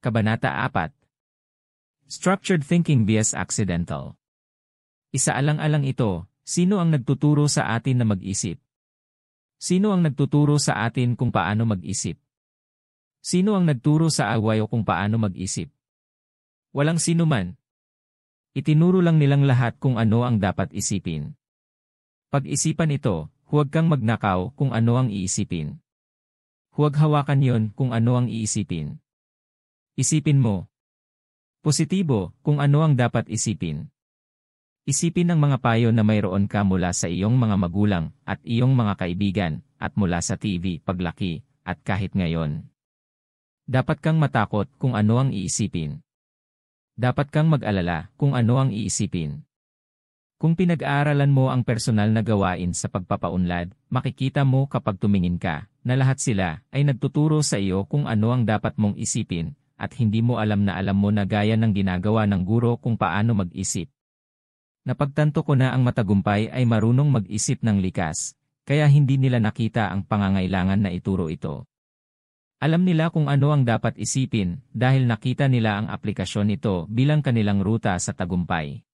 Kabanata 4. Structured Thinking vs. Accidental. Isaalang-alang ito, sino ang nagtuturo sa atin na mag-isip? Sino ang nagtuturo sa atin kung paano mag-isip? Sino ang nagturo sa away o kung paano mag-isip? Walang sino man. Itinuro lang nilang lahat kung ano ang dapat isipin. Pag-isipan ito, huwag kang magnakaw kung ano ang iisipin. Huwag hawakan yon kung ano ang iisipin. Isipin mo. Positibo kung ano ang dapat isipin. Isipin ang mga payo na mayroon ka mula sa iyong mga magulang at iyong mga kaibigan at mula sa TV paglaki at kahit ngayon. Dapat kang matakot kung ano ang iisipin. Dapat kang mag-alala kung ano ang iisipin. Kung pinag-aaralan mo ang personal na gawain sa pagpapaunlad, makikita mo kapag tumingin ka na lahat sila ay nagtuturo sa iyo kung ano ang dapat mong isipin at hindi mo alam mo na gaya ng ginagawa ng guro kung paano mag-isip. Napagtanto ko na ang matagumpay ay marunong mag-isip ng likas, kaya hindi nila nakita ang pangangailangan na ituro ito. Alam nila kung ano ang dapat isipin dahil nakita nila ang aplikasyon nito bilang kanilang ruta sa tagumpay.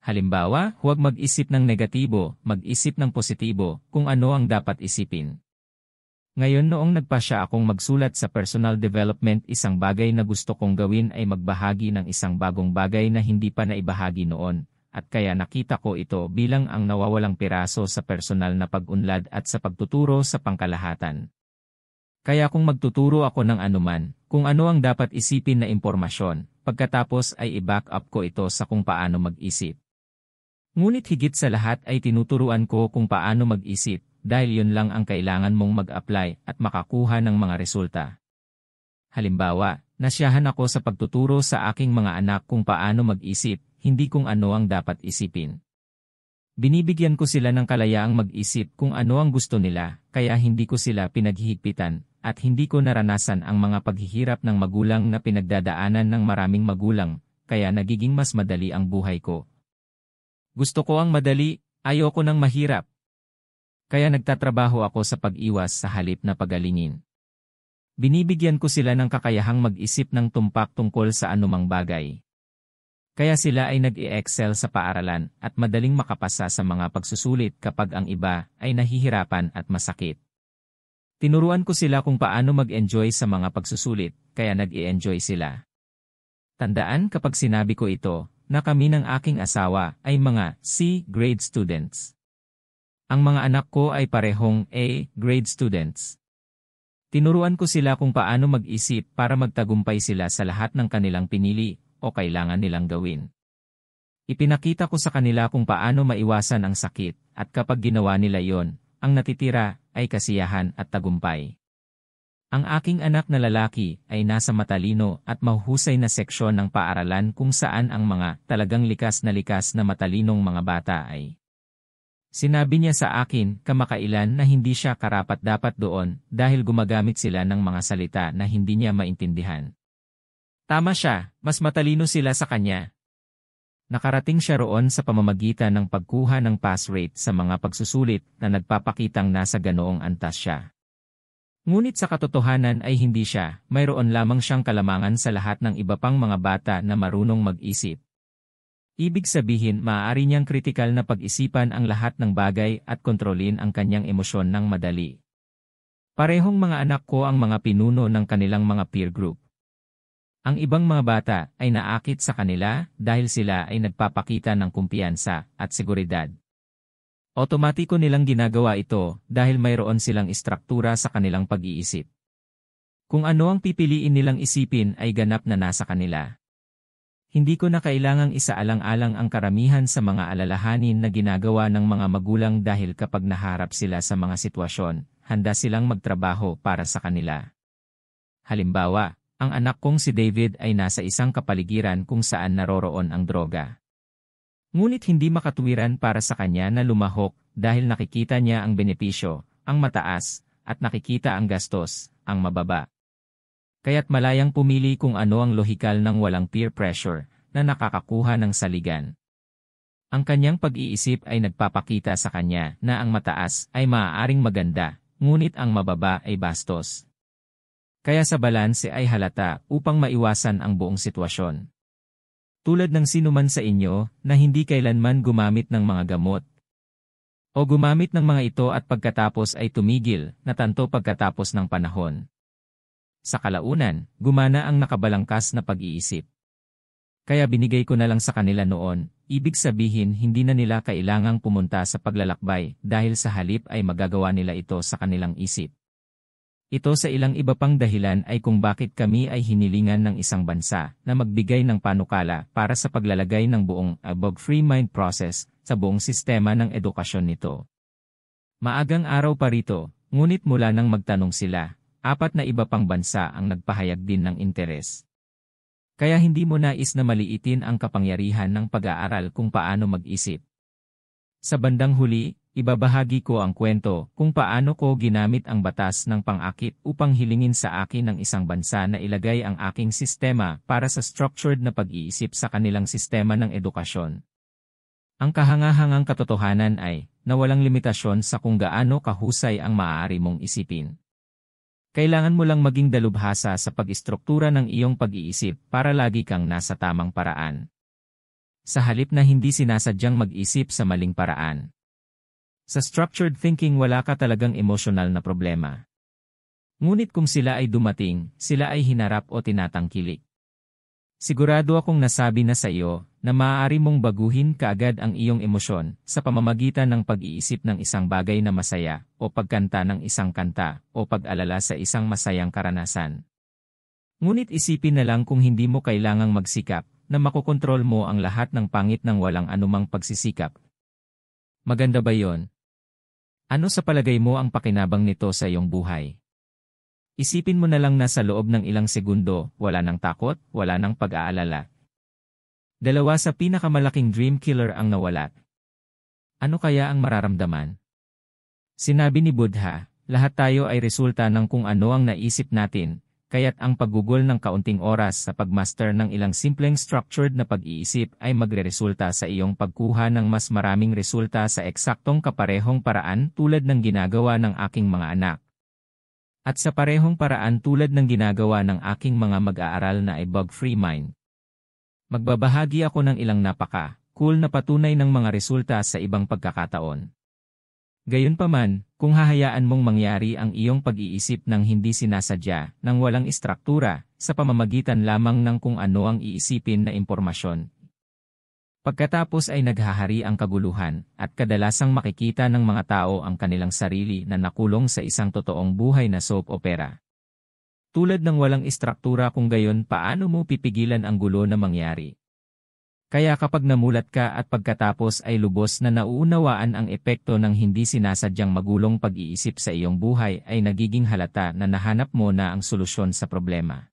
Halimbawa, huwag mag-isip ng negatibo, mag-isip ng positibo kung ano ang dapat isipin. Ngayon noong nagpasya akong magsulat sa personal development, isang bagay na gusto kong gawin ay magbahagi ng isang bagong bagay na hindi pa naibahagi noon, at kaya nakita ko ito bilang ang nawawalang piraso sa personal na pag-unlad at sa pagtuturo sa pangkalahatan. Kaya kung magtuturo ako ng anuman, kung ano ang dapat isipin na impormasyon, pagkatapos ay i-back up ko ito sa kung paano mag-isip. Ngunit higit sa lahat ay tinuturuan ko kung paano mag-isip, dahil yun lang ang kailangan mong mag-apply at makakuha ng mga resulta. Halimbawa, nasiyahan ako sa pagtuturo sa aking mga anak kung paano mag-isip, hindi kung ano ang dapat isipin. Binibigyan ko sila ng kalayaang mag-isip kung ano ang gusto nila, kaya hindi ko sila pinaghihigpitan, at hindi ko naranasan ang mga paghihirap ng magulang na pinagdadaanan ng maraming magulang, kaya nagiging mas madali ang buhay ko. Gusto ko ang madali, ayoko ng mahirap. Kaya nagtatrabaho ako sa pag-iwas sa halip na pagalingin. Binibigyan ko sila ng kakayahang mag-isip ng tumpak tungkol sa anumang bagay. Kaya sila ay nag-i-excel sa paaralan at madaling makapasa sa mga pagsusulit kapag ang iba ay nahihirapan at masakit. Tinuruan ko sila kung paano mag-enjoy sa mga pagsusulit, kaya nag-i-enjoy sila. Tandaan kapag sinabi ko ito, na kami ng aking asawa ay mga C grade students. Ang mga anak ko ay parehong A grade students. Tinuruan ko sila kung paano mag-isip para magtagumpay sila sa lahat ng kanilang pinili o kailangan nilang gawin. Ipinakita ko sa kanila kung paano maiwasan ang sakit at kapag ginawa nila yon, ang natitira ay kasiyahan at tagumpay. Ang aking anak na lalaki ay nasa matalino at mahuhusay na seksyon ng paaralan kung saan ang mga talagang likas na matalinong mga bata ay. Sinabi niya sa akin kamakailan na hindi siya karapat-dapat doon dahil gumagamit sila ng mga salita na hindi niya maintindihan. Tama siya, mas matalino sila sa kanya. Nakarating siya roon sa pamamagitan ng pagkuha ng pass rate sa mga pagsusulit na nagpapakitang nasa ganoong antas siya. Ngunit sa katotohanan ay hindi siya, mayroon lamang siyang kalamangan sa lahat ng iba pang mga bata na marunong mag-isip. Ibig sabihin maaari niyang kritikal na pag-isipan ang lahat ng bagay at kontrolin ang kanyang emosyon ng madali. Parehong mga anak ko ang mga pinuno ng kanilang mga peer group. Ang ibang mga bata ay naakit sa kanila dahil sila ay nagpapakita ng kumpiyansa at seguridad. Otomatiko nilang ginagawa ito dahil mayroon silang istruktura sa kanilang pag-iisip. Kung ano ang pipiliin nilang isipin ay ganap na nasa kanila. Hindi ko na kailangang isaalang-alang ang karamihan sa mga alalahanin na ginagawa ng mga magulang dahil kapag naharap sila sa mga sitwasyon, handa silang magtrabaho para sa kanila. Halimbawa, ang anak kong si David ay nasa isang kapaligiran kung saan naroroon ang droga. Ngunit hindi makatuwiran para sa kanya na lumahok dahil nakikita niya ang benepisyo, ang mataas, at nakikita ang gastos, ang mababa. Kaya't malayang pumili kung ano ang lohikal ng walang peer pressure na nakakakuha ng saligan. Ang kanyang pag-iisip ay nagpapakita sa kanya na ang mataas ay maaaring maganda, ngunit ang mababa ay bastos. Kaya sa balanse ay halata upang maiwasan ang buong sitwasyon. Tulad ng sinuman sa inyo na hindi kailanman gumamit ng mga gamot o gumamit ng mga ito at pagkatapos ay tumigil, natanto pagkatapos ng panahon. Sa kalaunan, gumana ang nakabalangkas na pag-iisip. Kaya binigay ko na lang sa kanila noon, ibig sabihin hindi na nila kailangang pumunta sa paglalakbay dahil sa halip ay magagawa nila ito sa kanilang isip. Ito sa ilang iba pang dahilan ay kung bakit kami ay hinilingan ng isang bansa na magbigay ng panukala para sa paglalagay ng buong bug-free mind process sa buong sistema ng edukasyon nito. Maagang araw pa rito, ngunit mula nang magtanong sila, 4 na iba pang bansa ang nagpahayag din ng interes. Kaya hindi mo nais na maliitin ang kapangyarihan ng pag-aaral kung paano mag-isip. Sa bandang huli, ibabahagi ko ang kwento kung paano ko ginamit ang batas ng pang-akit upang hilingin sa akin ng isang bansa na ilagay ang aking sistema para sa structured na pag-iisip sa kanilang sistema ng edukasyon. Ang kahangahangang katotohanan ay na walang limitasyon sa kung gaano kahusay ang maaari mong isipin. Kailangan mo lang maging dalubhasa sa pag-istruktura ng iyong pag-iisip para lagi kang nasa tamang paraan. Sa halip na hindi sinasadyang mag-isip sa maling paraan. Sa structured thinking wala ka talagang emosyonal na problema. Ngunit kung sila ay dumating, sila ay hinarap o tinatangkilik. Sigurado akong nasabi na sa iyo na maaari mong baguhin kaagad ang iyong emosyon sa pamamagitan ng pag-iisip ng isang bagay na masaya o pagkanta ng isang kanta o pag-alala sa isang masayang karanasan. Ngunit isipin na lang kung hindi mo kailangang magsikap na makokontrol mo ang lahat ng pangit ng walang anumang pagsisikap. Maganda ba yon? Ano sa palagay mo ang pakinabang nito sa iyong buhay? Isipin mo na lang na sa loob ng ilang segundo, wala nang takot, wala nang pag-aalala. 2 sa pinakamalaking dream killer ang nawala. Ano kaya ang mararamdaman? Sinabi ni Buddha, lahat tayo ay resulta ng kung ano ang naisip natin, kaya't ang paggugol ng kaunting oras sa pagmaster ng ilang simpleng structured na pag-iisip ay magreresulta sa iyong pagkuha ng mas maraming resulta sa eksaktong kaparehong paraan tulad ng ginagawa ng aking mga anak. At sa parehong paraan tulad ng ginagawa ng aking mga mag-aaral na bug-free mind. Magbabahagi ako ng ilang napaka-cool na patunay ng mga resulta sa ibang pagkakataon. Gayunpaman, kung hahayaan mong mangyari ang iyong pag-iisip ng hindi sinasadya, ng walang istruktura, sa pamamagitan lamang ng kung ano ang iisipin na impormasyon. Pagkatapos ay naghahari ang kaguluhan, at kadalasang makikita ng mga tao ang kanilang sarili na nakulong sa isang totoong buhay na soap opera. Tulad ng walang istruktura kung gayon paano mo pipigilan ang gulo na mangyari. Kaya kapag namulat ka at pagkatapos ay lubos na nauunawaan ang epekto ng hindi sinasadyang magulong pag-iisip sa iyong buhay ay nagiging halata na nahanap mo na ang solusyon sa problema.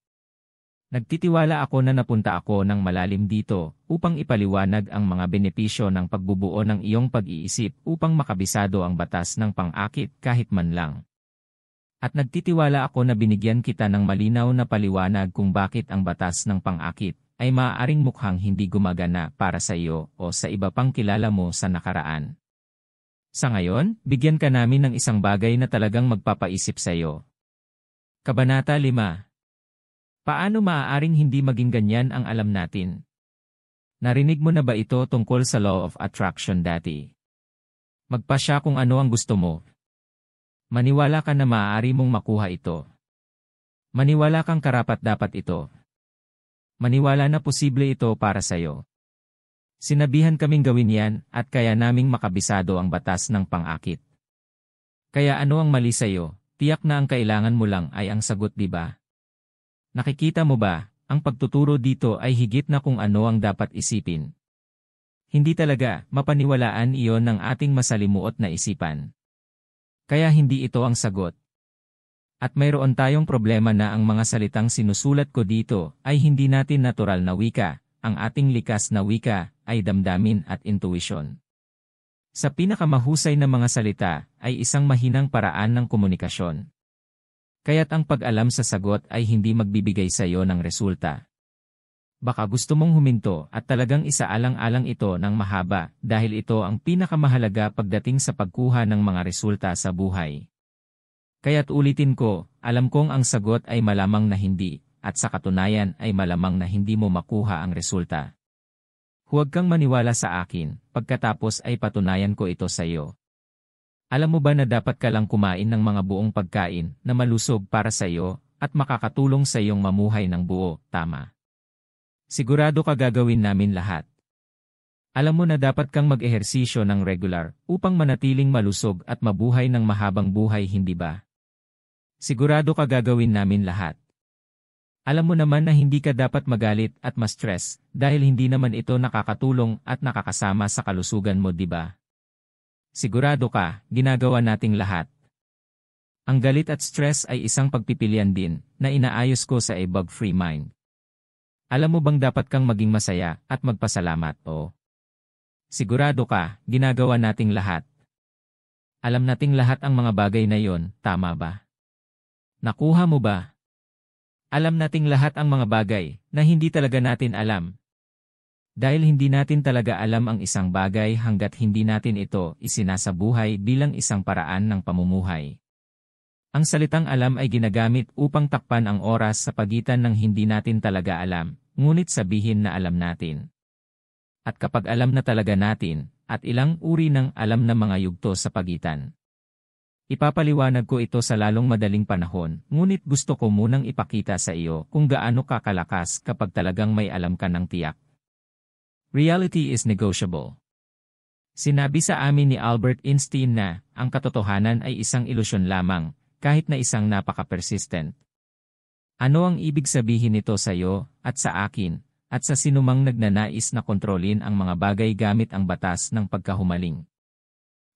Nagtitiwala ako na napunta ako ng malalim dito upang ipaliwanag ang mga benepisyo ng pagbubuo ng iyong pag-iisip upang makabisado ang batas ng pang-akit kahit man lang. At nagtitiwala ako na binigyan kita ng malinaw na paliwanag kung bakit ang batas ng pang-akit ay maaaring mukhang hindi gumagana para sa iyo o sa iba pang kilala mo sa nakaraan. Sa ngayon, bigyan ka namin ng isang bagay na talagang magpapaisip sa iyo. Kabanata 5. Paano maaaring hindi maging ganyan ang alam natin? Narinig mo na ba ito tungkol sa law of attraction dati? Magpasya kung ano ang gusto mo. Maniwala ka na maaari mong makuha ito. Maniwala kang karapat-dapat ito. Maniwala na posible ito para sa iyo. Sinabihan kaming gawin yan at kaya naming makabisado ang batas ng pang-akit. Kaya ano ang mali sa iyo? Tiyak na ang kailangan mo lang ay ang sagot, di ba? Nakikita mo ba, ang pagtuturo dito ay higit na kung ano ang dapat isipin. Hindi talaga, mapaniwalaan iyon ng ating masalimuot na isipan. Kaya hindi ito ang sagot. At mayroon tayong problema na ang mga salitang sinusulat ko dito ay hindi natin natural na wika, ang ating likas na wika ay damdamin at intuition. Sa pinakamahusay na mga salita ay isang mahinang paraan ng komunikasyon. Kaya't ang pag-alam sa sagot ay hindi magbibigay sa iyo ng resulta. Baka gusto mong huminto at talagang isaalang-alang ito ng mahaba dahil ito ang pinakamahalaga pagdating sa pagkuha ng mga resulta sa buhay. Kaya't ulitin ko, alam kong ang sagot ay malamang na hindi, at sa katunayan ay malamang na hindi mo makuha ang resulta. Huwag kang maniwala sa akin, pagkatapos ay patunayan ko ito sa iyo. Alam mo ba na dapat ka lang kumain ng mga buong pagkain na malusog para sa iyo at makakatulong sa iyong mamuhay ng buo, tama? Sigurado ka gagawin namin lahat. Alam mo na dapat kang mag-ehersisyo ng regular upang manatiling malusog at mabuhay ng mahabang buhay, hindi ba? Sigurado ka gagawin namin lahat. Alam mo naman na hindi ka dapat magalit at ma-stress dahil hindi naman ito nakakatulong at nakakasama sa kalusugan mo, di ba? Sigurado ka, ginagawa nating lahat. Ang galit at stress ay isang pagpipilian din na inaayos ko sa bug-free mind. Alam mo bang dapat kang maging masaya at magpasalamat, o? Sigurado ka, ginagawa nating lahat. Alam nating lahat ang mga bagay na yon, tama ba? Nakuha mo ba? Alam nating lahat ang mga bagay na hindi talaga natin alam. Dahil hindi natin talaga alam ang isang bagay hanggat hindi natin ito isinasabuhay bilang isang paraan ng pamumuhay. Ang salitang alam ay ginagamit upang takpan ang oras sa pagitan ng hindi natin talaga alam, ngunit sabihin na alam natin. At kapag alam na talaga natin, at ilang uri ng alam na mga yugto sa pagitan. Ipapaliwanag ko ito sa lalong madaling panahon, ngunit gusto ko munang ipakita sa iyo kung gaano kakalakas kapag talagang may alam ka ng tiyak. Reality is negotiable. Sinabi sa amin ni Albert Einstein na ang katotohanan ay isang ilusyon lamang, kahit na isang napaka-persistent. Ano ang ibig sabihin nito sa iyo at sa akin, at sa sinumang nagnanais na kontrolin ang mga bagay gamit ang batas ng pagkahumaling?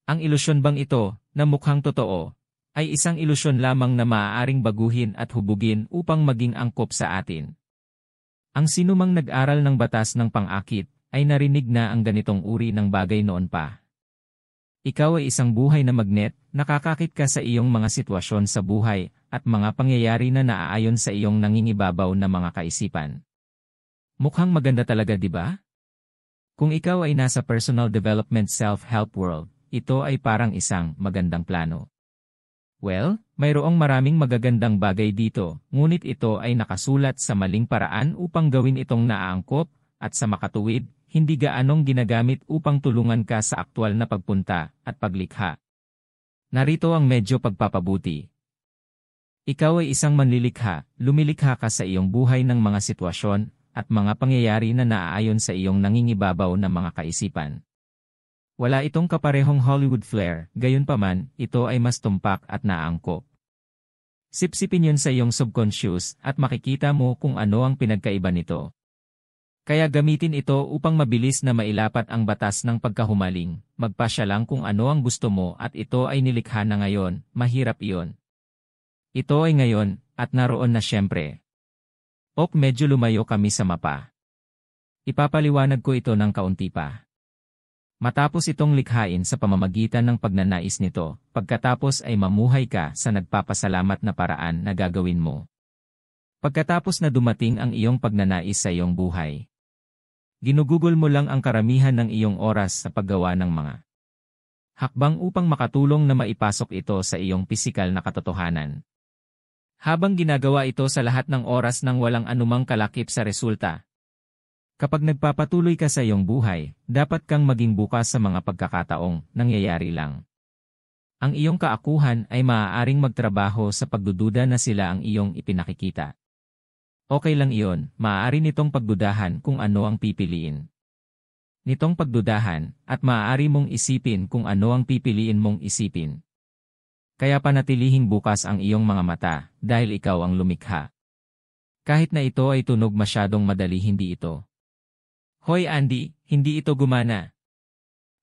Ang ilusyon bang ito, na mukhang totoo, ay isang ilusyon lamang na maaaring baguhin at hubugin upang maging angkop sa atin? Ang sinumang nag-aral ng batas ng pang-akit ay narinig na ang ganitong uri ng bagay noon pa. Ikaw ay isang buhay na magnet, nakakakit ka sa iyong mga sitwasyon sa buhay at mga pangyayari na naaayon sa iyong nangingibabaw na mga kaisipan. Mukhang maganda talaga, di ba? Kung ikaw ay nasa personal development self-help world, ito ay parang isang magandang plano. Well, mayroong maraming magagandang bagay dito, ngunit ito ay nakasulat sa maling paraan upang gawin itong naaangkop, at sa makatuwid, hindi gaanong ginagamit upang tulungan ka sa aktwal na pagpunta at paglikha. Narito ang medyo pagpapabuti. Ikaw ay isang manlilikha, lumilikha ka sa iyong buhay ng mga sitwasyon at mga pangyayari na naaayon sa iyong nangingibabaw na mga kaisipan. Wala itong kaparehong Hollywood flair, gayunpaman, ito ay mas tumpak at naangkop. Sipsipin yun sa iyong subconscious at makikita mo kung ano ang pinagkaiba nito. Kaya gamitin ito upang mabilis na mailapat ang batas ng pagkahumaling, magpasya lang kung ano ang gusto mo at ito ay nilikha na ngayon, mahirap iyon. Ito ay ngayon, at naroon na siyempre. Ok, medyo lumayo kami sa mapa. Ipapaliwanag ko ito ng kaunti pa. Matapos itong likhain sa pamamagitan ng pagnanais nito, pagkatapos ay mamuhay ka sa nagpapasalamat na paraan na gagawin mo. Pagkatapos na dumating ang iyong pagnanais sa iyong buhay. Ginugugol mo lang ang karamihan ng iyong oras sa paggawa ng mga hakbang upang makatulong na maipasok ito sa iyong pisikal na katotohanan. Habang ginagawa ito sa lahat ng oras nang walang anumang kalakip sa resulta. Kapag nagpapatuloy ka sa iyong buhay, dapat kang maging bukas sa mga pagkakataong nangyayari lang. Ang iyong kaakuhan ay maaaring magtrabaho sa pagdududa na sila ang iyong ipinakikita. Okay lang iyon, maaari nitong pagdudahan kung ano ang pipiliin. Nitong pagdudahan, at maaari mong isipin kung ano ang pipiliin mong isipin. Kaya panatilihing bukas ang iyong mga mata, dahil ikaw ang lumikha. Kahit na ito ay tunog masyadong madali, hindi ito. Hoy Andy, hindi ito gumana.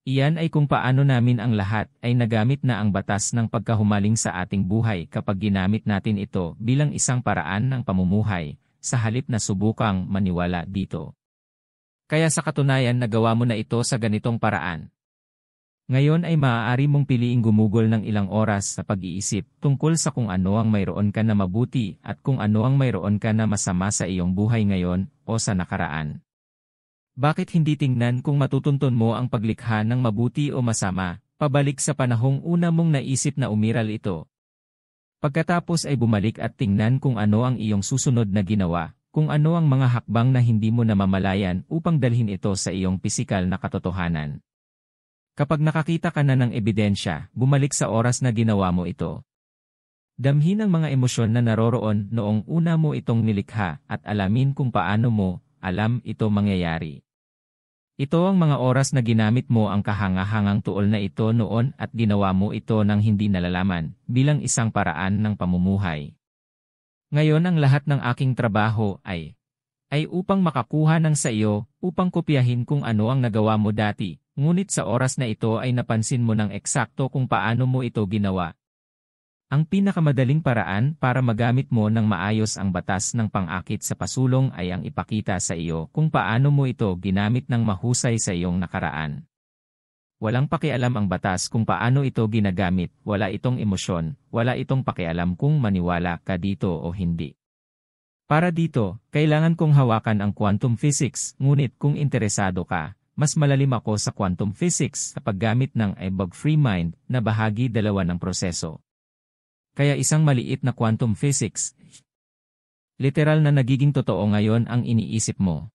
Iyan ay kung paano namin ang lahat ay nagamit na ang batas ng pagkahumaling sa ating buhay kapag ginamit natin ito bilang isang paraan ng pamumuhay, sa halip na subukang maniwala dito. Kaya sa katunayan nagawa mo na ito sa ganitong paraan. Ngayon ay maaari mong piliing gumugol ng ilang oras sa pag-iisip tungkol sa kung ano ang mayroon ka na mabuti at kung ano ang mayroon ka na masama sa iyong buhay ngayon o sa nakaraan. Bakit hindi tingnan kung matutuntun mo ang paglikha ng mabuti o masama, pabalik sa panahong una mong naisip na umiral ito? Pagkatapos ay bumalik at tingnan kung ano ang iyong susunod na ginawa, kung ano ang mga hakbang na hindi mo namamalayan upang dalhin ito sa iyong pisikal na katotohanan. Kapag nakakita ka na ng ebidensya, bumalik sa oras na ginawa mo ito. Damhin ang mga emosyon na naroroon noong una mo itong nilikha at alamin kung paano mo alam ito mangyayari. Ito ang mga oras na ginamit mo ang kahangahangang tuol na ito noon at ginawa mo ito ng hindi nalalaman bilang isang paraan ng pamumuhay. Ngayon ang lahat ng aking trabaho ay upang makakuha ng sa iyo, upang kopyahin kung ano ang nagawa mo dati, ngunit sa oras na ito ay napansin mo ng eksakto kung paano mo ito ginawa. Ang pinakamadaling paraan para magamit mo ng maayos ang batas ng pang-akit sa pasulong ay ang ipakita sa iyo kung paano mo ito ginamit ng mahusay sa iyong nakaraan. Walang pakialam ang batas kung paano ito ginagamit, wala itong emosyon, wala itong pakialam kung maniwala ka dito o hindi. Para dito, kailangan kong hawakan ang quantum physics, ngunit kung interesado ka, mas malalim ako sa quantum physics sa paggamit ng bug-free mind na bahagi dalawa ng proseso. Kaya isang maliit na quantum physics, literal na nagiging totoo ngayon ang iniisip mo.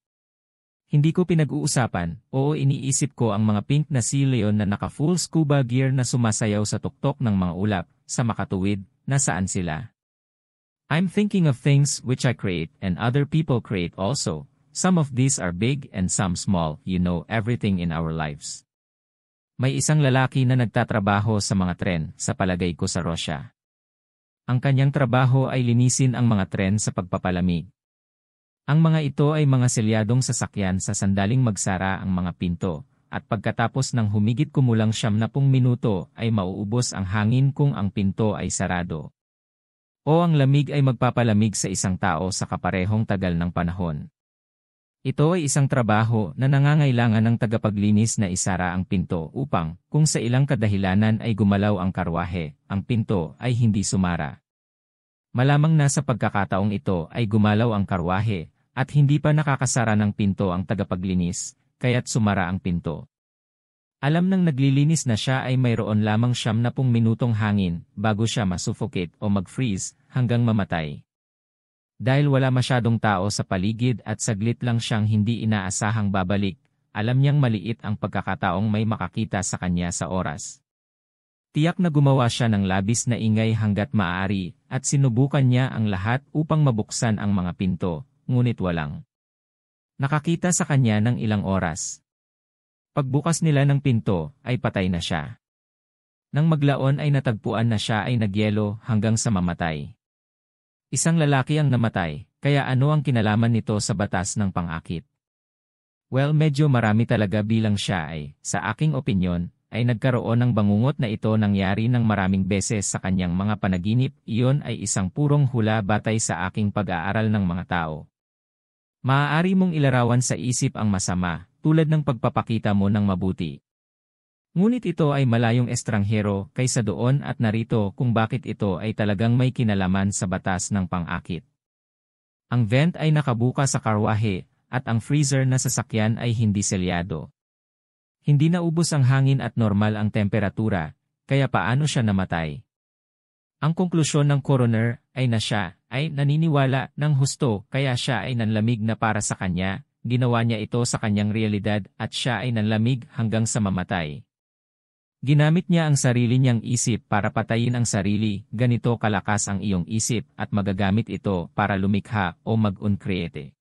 Hindi ko pinag-uusapan, oo iniisip ko ang mga pink na sea leon na naka-full scuba gear na sumasayaw sa tuktok ng mga ulap, sa makatuwid, nasaan sila. I'm thinking of things which I create and other people create also. Some of these are big and some small, everything in our lives. May isang lalaki na nagtatrabaho sa mga tren, sa palagay ko sa Russia. Ang kanyang trabaho ay linisin ang mga tren sa pagpapalamig. Ang mga ito ay mga selyadong sasakyan sa sandaling magsara ang mga pinto, at pagkatapos ng humigit kumulang 70 minuto ay mauubos ang hangin kung ang pinto ay sarado. O ang lamig ay magpapalamig sa isang tao sa kaparehong tagal ng panahon. Ito ay isang trabaho na nangangailangan ng tagapaglinis na isara ang pinto upang, kung sa ilang kadahilanan ay gumalaw ang karwahe, ang pinto ay hindi sumara. Malamang na sa pagkakataong ito ay gumalaw ang karwahe, at hindi pa nakakasara ng pinto ang tagapaglinis, kaya't sumara ang pinto. Alam ng naglilinis na siya ay mayroon lamang 70 minutong hangin bago siya masuffocate o mag-freeze hanggang mamatay. Dahil wala masyadong tao sa paligid at saglit lang siyang hindi inaasahang babalik, alam niyang maliit ang pagkakataong may makakita sa kanya sa oras. Tiyak na gumawa siya ng labis na ingay hanggat maaari at sinubukan niya ang lahat upang mabuksan ang mga pinto, ngunit walang nakakita sa kanya ng ilang oras. Pagbukas nila ng pinto, ay patay na siya. Nang maglaon ay natagpuan na siya ay nagyelo hanggang sa mamatay. Isang lalaki ang namatay, kaya ano ang kinalaman nito sa batas ng pang-akit? Well, medyo marami talaga bilang siya ay, sa aking opinyon, ay nagkaroon ng bangungot na ito nangyari ng maraming beses sa kanyang mga panaginip, iyon ay isang purong hula batay sa aking pag-aaral ng mga tao. Maaari mong ilarawan sa isip ang masama, tulad ng pagpapakita mo ng mabuti. Ngunit ito ay malayong estranghero kaysa doon at narito kung bakit ito ay talagang may kinalaman sa batas ng pang-akit. Ang vent ay nakabuka sa karwahe, at ang freezer na sasakyan ay hindi selyado. Hindi naubos ang hangin at normal ang temperatura, kaya paano siya namatay? Ang konklusyon ng coroner ay na siya ay naniniwala ng husto kaya siya ay nanlamig na para sa kanya, ginawa niya ito sa kanyang realidad at siya ay nanlamig hanggang sa mamatay. Ginamit niya ang sarili niyang isip para patayin ang sarili, ganito kalakas ang iyong isip at magagamit ito para lumikha o mag-uncreate.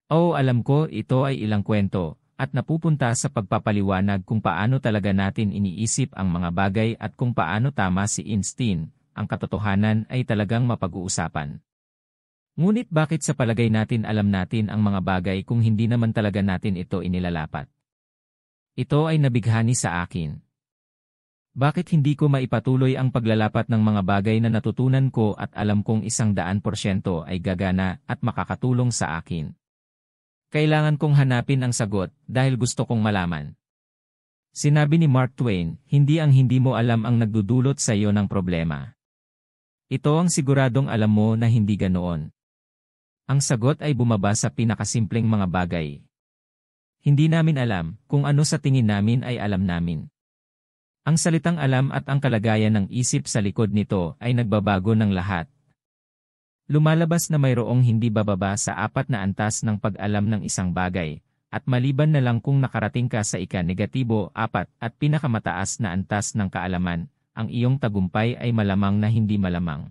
Oo, alam ko ito ay ilang kwento, at napupunta sa pagpapaliwanag kung paano talaga natin iniisip ang mga bagay at kung paano tama si Einstein, ang katotohanan ay talagang mapag-uusapan. Ngunit bakit sa palagay natin alam natin ang mga bagay kung hindi naman talaga natin ito inilalapat? Ito ay nabighani sa akin. Bakit hindi ko maipatuloy ang paglalapat ng mga bagay na natutunan ko at alam kong 100% ay gagana at makakatulong sa akin? Kailangan kong hanapin ang sagot dahil gusto kong malaman. Sinabi ni Mark Twain, hindi ang hindi mo alam ang nagdudulot sa iyo ng problema. Ito ang siguradong alam mo na hindi ganoon. Ang sagot ay bumaba sa pinakasimpleng mga bagay. Hindi namin alam kung ano sa tingin namin ay alam namin. Ang salitang alam at ang kalagayan ng isip sa likod nito ay nagbabago ng lahat. Lumalabas na mayroong hindi bababa sa 4 na antas ng pag-alam ng isang bagay, at maliban na lang kung nakarating ka sa ika-negatibo 4 at pinakamataas na antas ng kaalaman, ang iyong tagumpay ay malamang na hindi malamang.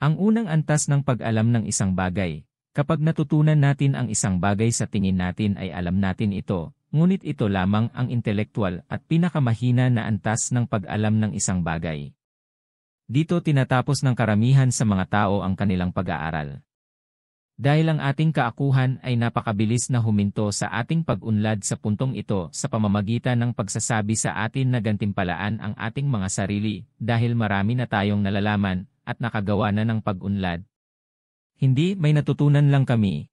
Ang unang antas ng pag-alam ng isang bagay, kapag natutunan natin ang isang bagay sa tingin natin ay alam natin ito, ngunit ito lamang ang intelektual at pinakamahina na antas ng pag-alam ng isang bagay. Dito tinatapos ng karamihan sa mga tao ang kanilang pag-aaral. Dahil ang ating kaakuhan ay napakabilis na huminto sa ating pag-unlad sa puntong ito sa pamamagitan ng pagsasabi sa atin na gantimpalaan ang ating mga sarili dahil marami na tayong nalalaman at nakagawa na ng pag-unlad. Hindi, may natutunan lang kami.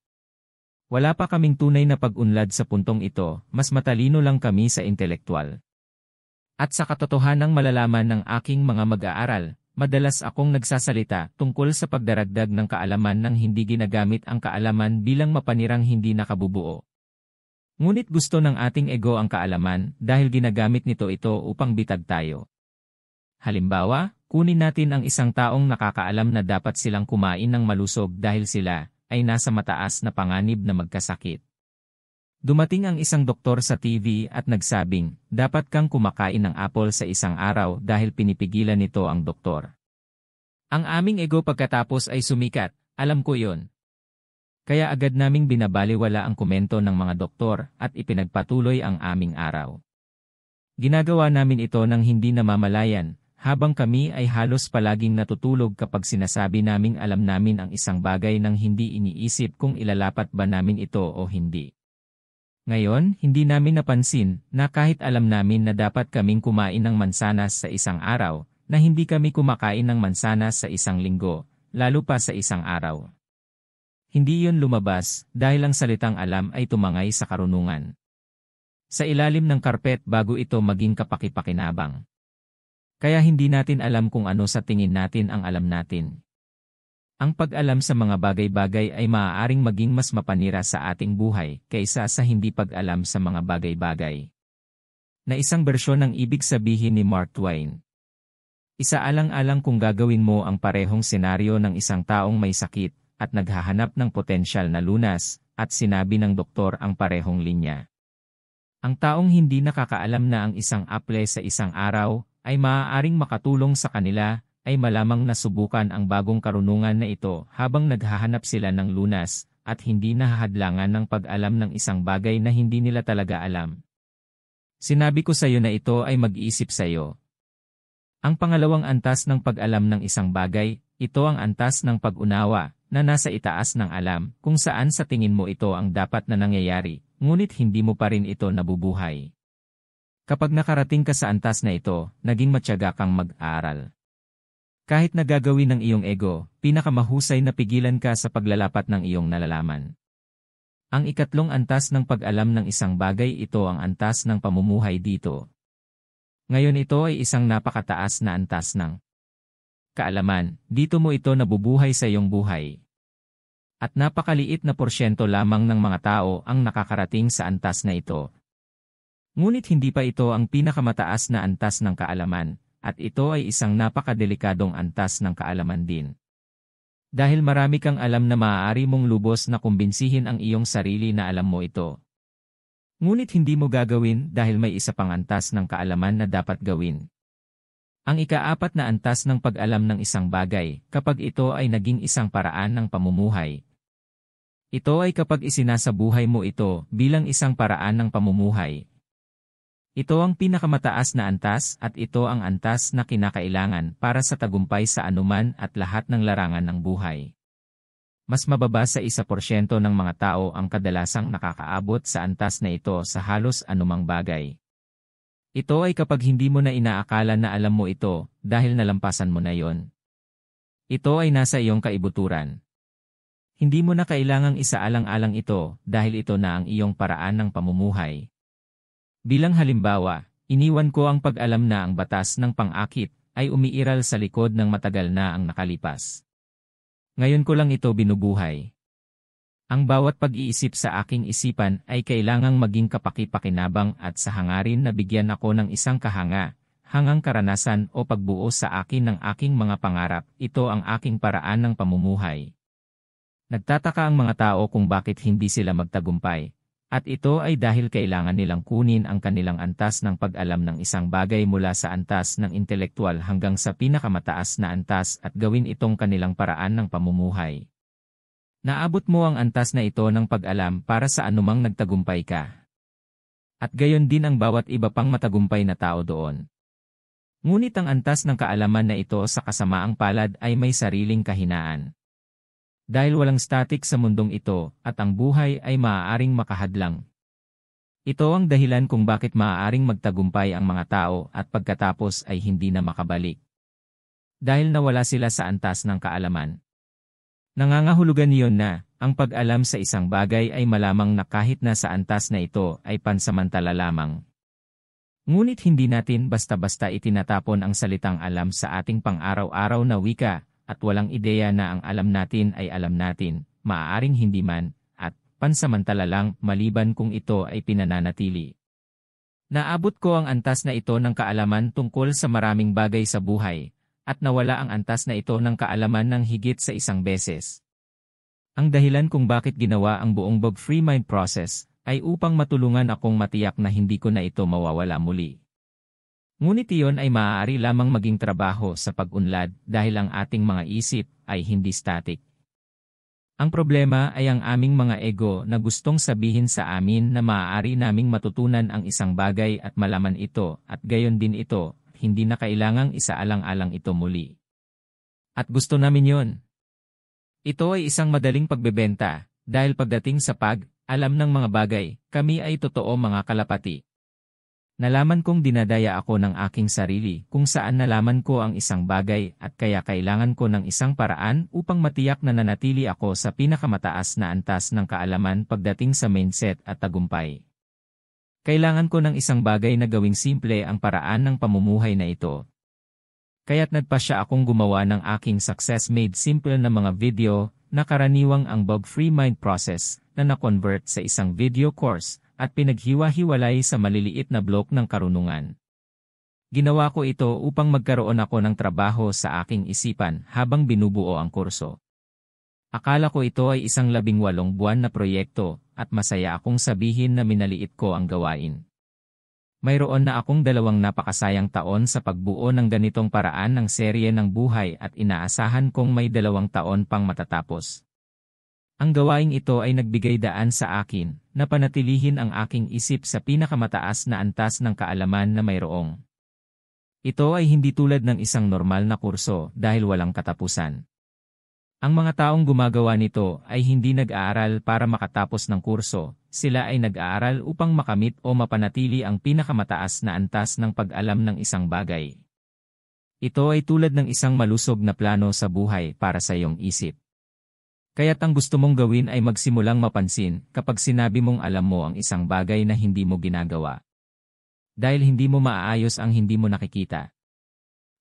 Wala pa kaming tunay na pag-unlad sa puntong ito, mas matalino lang kami sa intelektual. At sa katotohanang malalaman ng aking mga mag-aaral, madalas akong nagsasalita tungkol sa pagdaragdag ng kaalaman nang hindi ginagamit ang kaalaman bilang mapanirang hindi nakabubuo. Ngunit gusto ng ating ego ang kaalaman dahil ginagamit nito ito upang bitag tayo. Halimbawa, kunin natin ang isang taong nakakaalam na dapat silang kumain ng malusog dahil sila ay nasa mataas na panganib na magkasakit. Dumating ang isang doktor sa TV at nagsabing, dapat kang kumakain ng apple sa isang araw dahil pinipigilan nito ang doktor. Ang aming ego pagkatapos ay sumikat, alam ko yon. Kaya agad naming binabaliwala ang komento ng mga doktor at ipinagpatuloy ang aming araw. Ginagawa namin ito nang hindi namamalayan, habang kami ay halos palaging natutulog kapag sinasabi naming alam namin ang isang bagay nang hindi iniisip kung ilalapat ba namin ito o hindi. Ngayon, hindi namin napansin na kahit alam namin na dapat kaming kumain ng mansanas sa isang araw, na hindi kami kumakain ng mansanas sa isang linggo, lalo pa sa isang araw. Hindi yon lumabas dahil ang salitang alam ay tumangay sa karunungan. Sa ilalim ng karpet bago ito maging kapaki-pakinabang. Kaya hindi natin alam kung ano sa tingin natin ang alam natin. Ang pag-alam sa mga bagay-bagay ay maaaring maging mas mapanira sa ating buhay kaysa sa hindi pag-alam sa mga bagay-bagay. Na isang bersyon ng ibig sabihin ni Mark Twain. Isaalang-alang kung gagawin mo ang parehong senaryo ng isang taong may sakit at naghahanap ng potensyal na lunas at sinabi ng doktor ang parehong linya. Ang taong hindi nakakaalam na ang isang apple sa isang araw ay maaaring makatulong sa kanila ay malamang nasubukan ang bagong karunungan na ito habang naghahanap sila ng lunas at hindi nahahadlangan ng pag-alam ng isang bagay na hindi nila talaga alam. Sinabi ko sa iyo na ito ay mag-iisip sa iyo. Ang pangalawang antas ng pag-alam ng isang bagay, ito ang antas ng pag-unawa na nasa itaas ng alam kung saan sa tingin mo ito ang dapat na nangyayari, ngunit hindi mo pa rin ito nabubuhay. Kapag nakarating ka sa antas na ito, naging matyaga kang mag-aaral. Kahit nagagawin ng iyong ego, pinakamahusay na pigilan ka sa paglalapat ng iyong nalalaman. Ang ikatlong antas ng pag-alam ng isang bagay ito ang antas ng pamumuhay dito. Ngayon ito ay isang napakataas na antas ng kaalaman, dito mo ito nabubuhay sa iyong buhay. At napakaliit na porsyento lamang ng mga tao ang nakakarating sa antas na ito. Ngunit hindi pa ito ang pinakamataas na antas ng kaalaman. At ito ay isang napakadelikadong antas ng kaalaman din. Dahil marami kang alam na maaari mong lubos na kumbinsihin ang iyong sarili na alam mo ito. Ngunit hindi mo gagawin dahil may isa pang antas ng kaalaman na dapat gawin. Ang ika-4 na antas ng pag-alam ng isang bagay, kapag ito ay naging isang paraan ng pamumuhay. Ito ay kapag isinasabuhay mo ito bilang isang paraan ng pamumuhay. Ito ang pinakamataas na antas at ito ang antas na kinakailangan para sa tagumpay sa anuman at lahat ng larangan ng buhay. Mas mababa sa 1% ng mga tao ang kadalasang nakakaabot sa antas na ito sa halos anumang bagay. Ito ay kapag hindi mo na inaakala na alam mo ito dahil nalampasan mo na yon. Ito ay nasa iyong kaibuturan. Hindi mo na kailangang isaalang-alang ito dahil ito na ang iyong paraan ng pamumuhay. Bilang halimbawa, iniwan ko ang pag-alam na ang batas ng pang-akit ay umiiral sa likod ng matagal na ang nakalipas. Ngayon ko lang ito binubuhay. Ang bawat pag-iisip sa aking isipan ay kailangang maging kapaki-pakinabang at sa hangarin na bigyan ako ng isang kahanga, hangang karanasan o pagbuo sa akin ng aking mga pangarap. Ito ang aking paraan ng pamumuhay. Nagtataka ang mga tao kung bakit hindi sila magtagumpay. At ito ay dahil kailangan nilang kunin ang kanilang antas ng pag-alam ng isang bagay mula sa antas ng intelektual hanggang sa pinakamataas na antas at gawin itong kanilang paraan ng pamumuhay. Naabot mo ang antas na ito ng pag-alam para sa anumang nagtagumpay ka. At gayon din ang bawat iba pang matagumpay na tao doon. Ngunit ang antas ng kaalaman na ito sa kasamaang palad ay may sariling kahinaan. Dahil walang static sa mundong ito at ang buhay ay maaaring makahadlang. Ito ang dahilan kung bakit maaaring magtagumpay ang mga tao at pagkatapos ay hindi na makabalik. Dahil nawala sila sa antas ng kaalaman. Nangangahulugan iyon na, ang pag-alam sa isang bagay ay malamang na kahit na sa antas na ito ay pansamantala lamang. Ngunit hindi natin basta-basta itinatapon ang salitang alam sa ating pang-araw-araw na wika, at walang ideya na ang alam natin ay alam natin, maaaring hindi man, at pansamantala lang maliban kung ito ay pinananatili. Naabot ko ang antas na ito ng kaalaman tungkol sa maraming bagay sa buhay, at nawala ang antas na ito ng kaalaman ng higit sa isang beses. Ang dahilan kung bakit ginawa ang buong bug-free mind process, ay upang matulungan akong matiyak na hindi ko na ito mawawala muli. Ngunit iyon ay maaari lamang maging trabaho sa pag-unlad dahil ang ating mga isip ay hindi static. Ang problema ay ang aming mga ego na gustong sabihin sa amin na maaari naming matutunan ang isang bagay at malaman ito at gayon din ito, hindi na kailangang isaalang-alang ito muli. At gusto namin yon. Ito ay isang madaling pagbebenta dahil pagdating sa pag-alam ng mga bagay, kami ay totoo mga kalapati. Nalaman kong dinadaya ako ng aking sarili kung saan nalaman ko ang isang bagay at kaya kailangan ko ng isang paraan upang matiyak na nanatili ako sa pinakamataas na antas ng kaalaman pagdating sa mindset at tagumpay. Kailangan ko ng isang bagay na gawing simple ang paraan ng pamumuhay na ito. Kaya't nagpasya akong gumawa ng aking success made simple na mga video na karaniwang ang bug-free mind process na na-convert sa isang video course at pinaghiwa-hiwalay sa maliliit na blok ng karunungan. Ginawa ko ito upang magkaroon ako ng trabaho sa aking isipan habang binubuo ang kurso. Akala ko ito ay isang 18 buwan na proyekto at masaya akong sabihin na minaliit ko ang gawain. Mayroon na akong 2 napakasayang taon sa pagbuo ng ganitong paraan ng serye ng buhay at inaasahan kong may 2 taon pang matatapos. Ang gawaing ito ay nagbigay daan sa akin na panatilihin ang aking isip sa pinakamataas na antas ng kaalaman na mayroong. Ito ay hindi tulad ng isang normal na kurso dahil walang katapusan. Ang mga taong gumagawa nito ay hindi nag-aaral para makatapos ng kurso, sila ay nag-aaral upang makamit o mapanatili ang pinakamataas na antas ng pag-alam ng isang bagay. Ito ay tulad ng isang malusog na plano sa buhay para sa iyong isip. Kaya't ang gusto mong gawin ay magsimulang mapansin kapag sinabi mong alam mo ang isang bagay na hindi mo ginagawa. Dahil hindi mo maaayos ang hindi mo nakikita.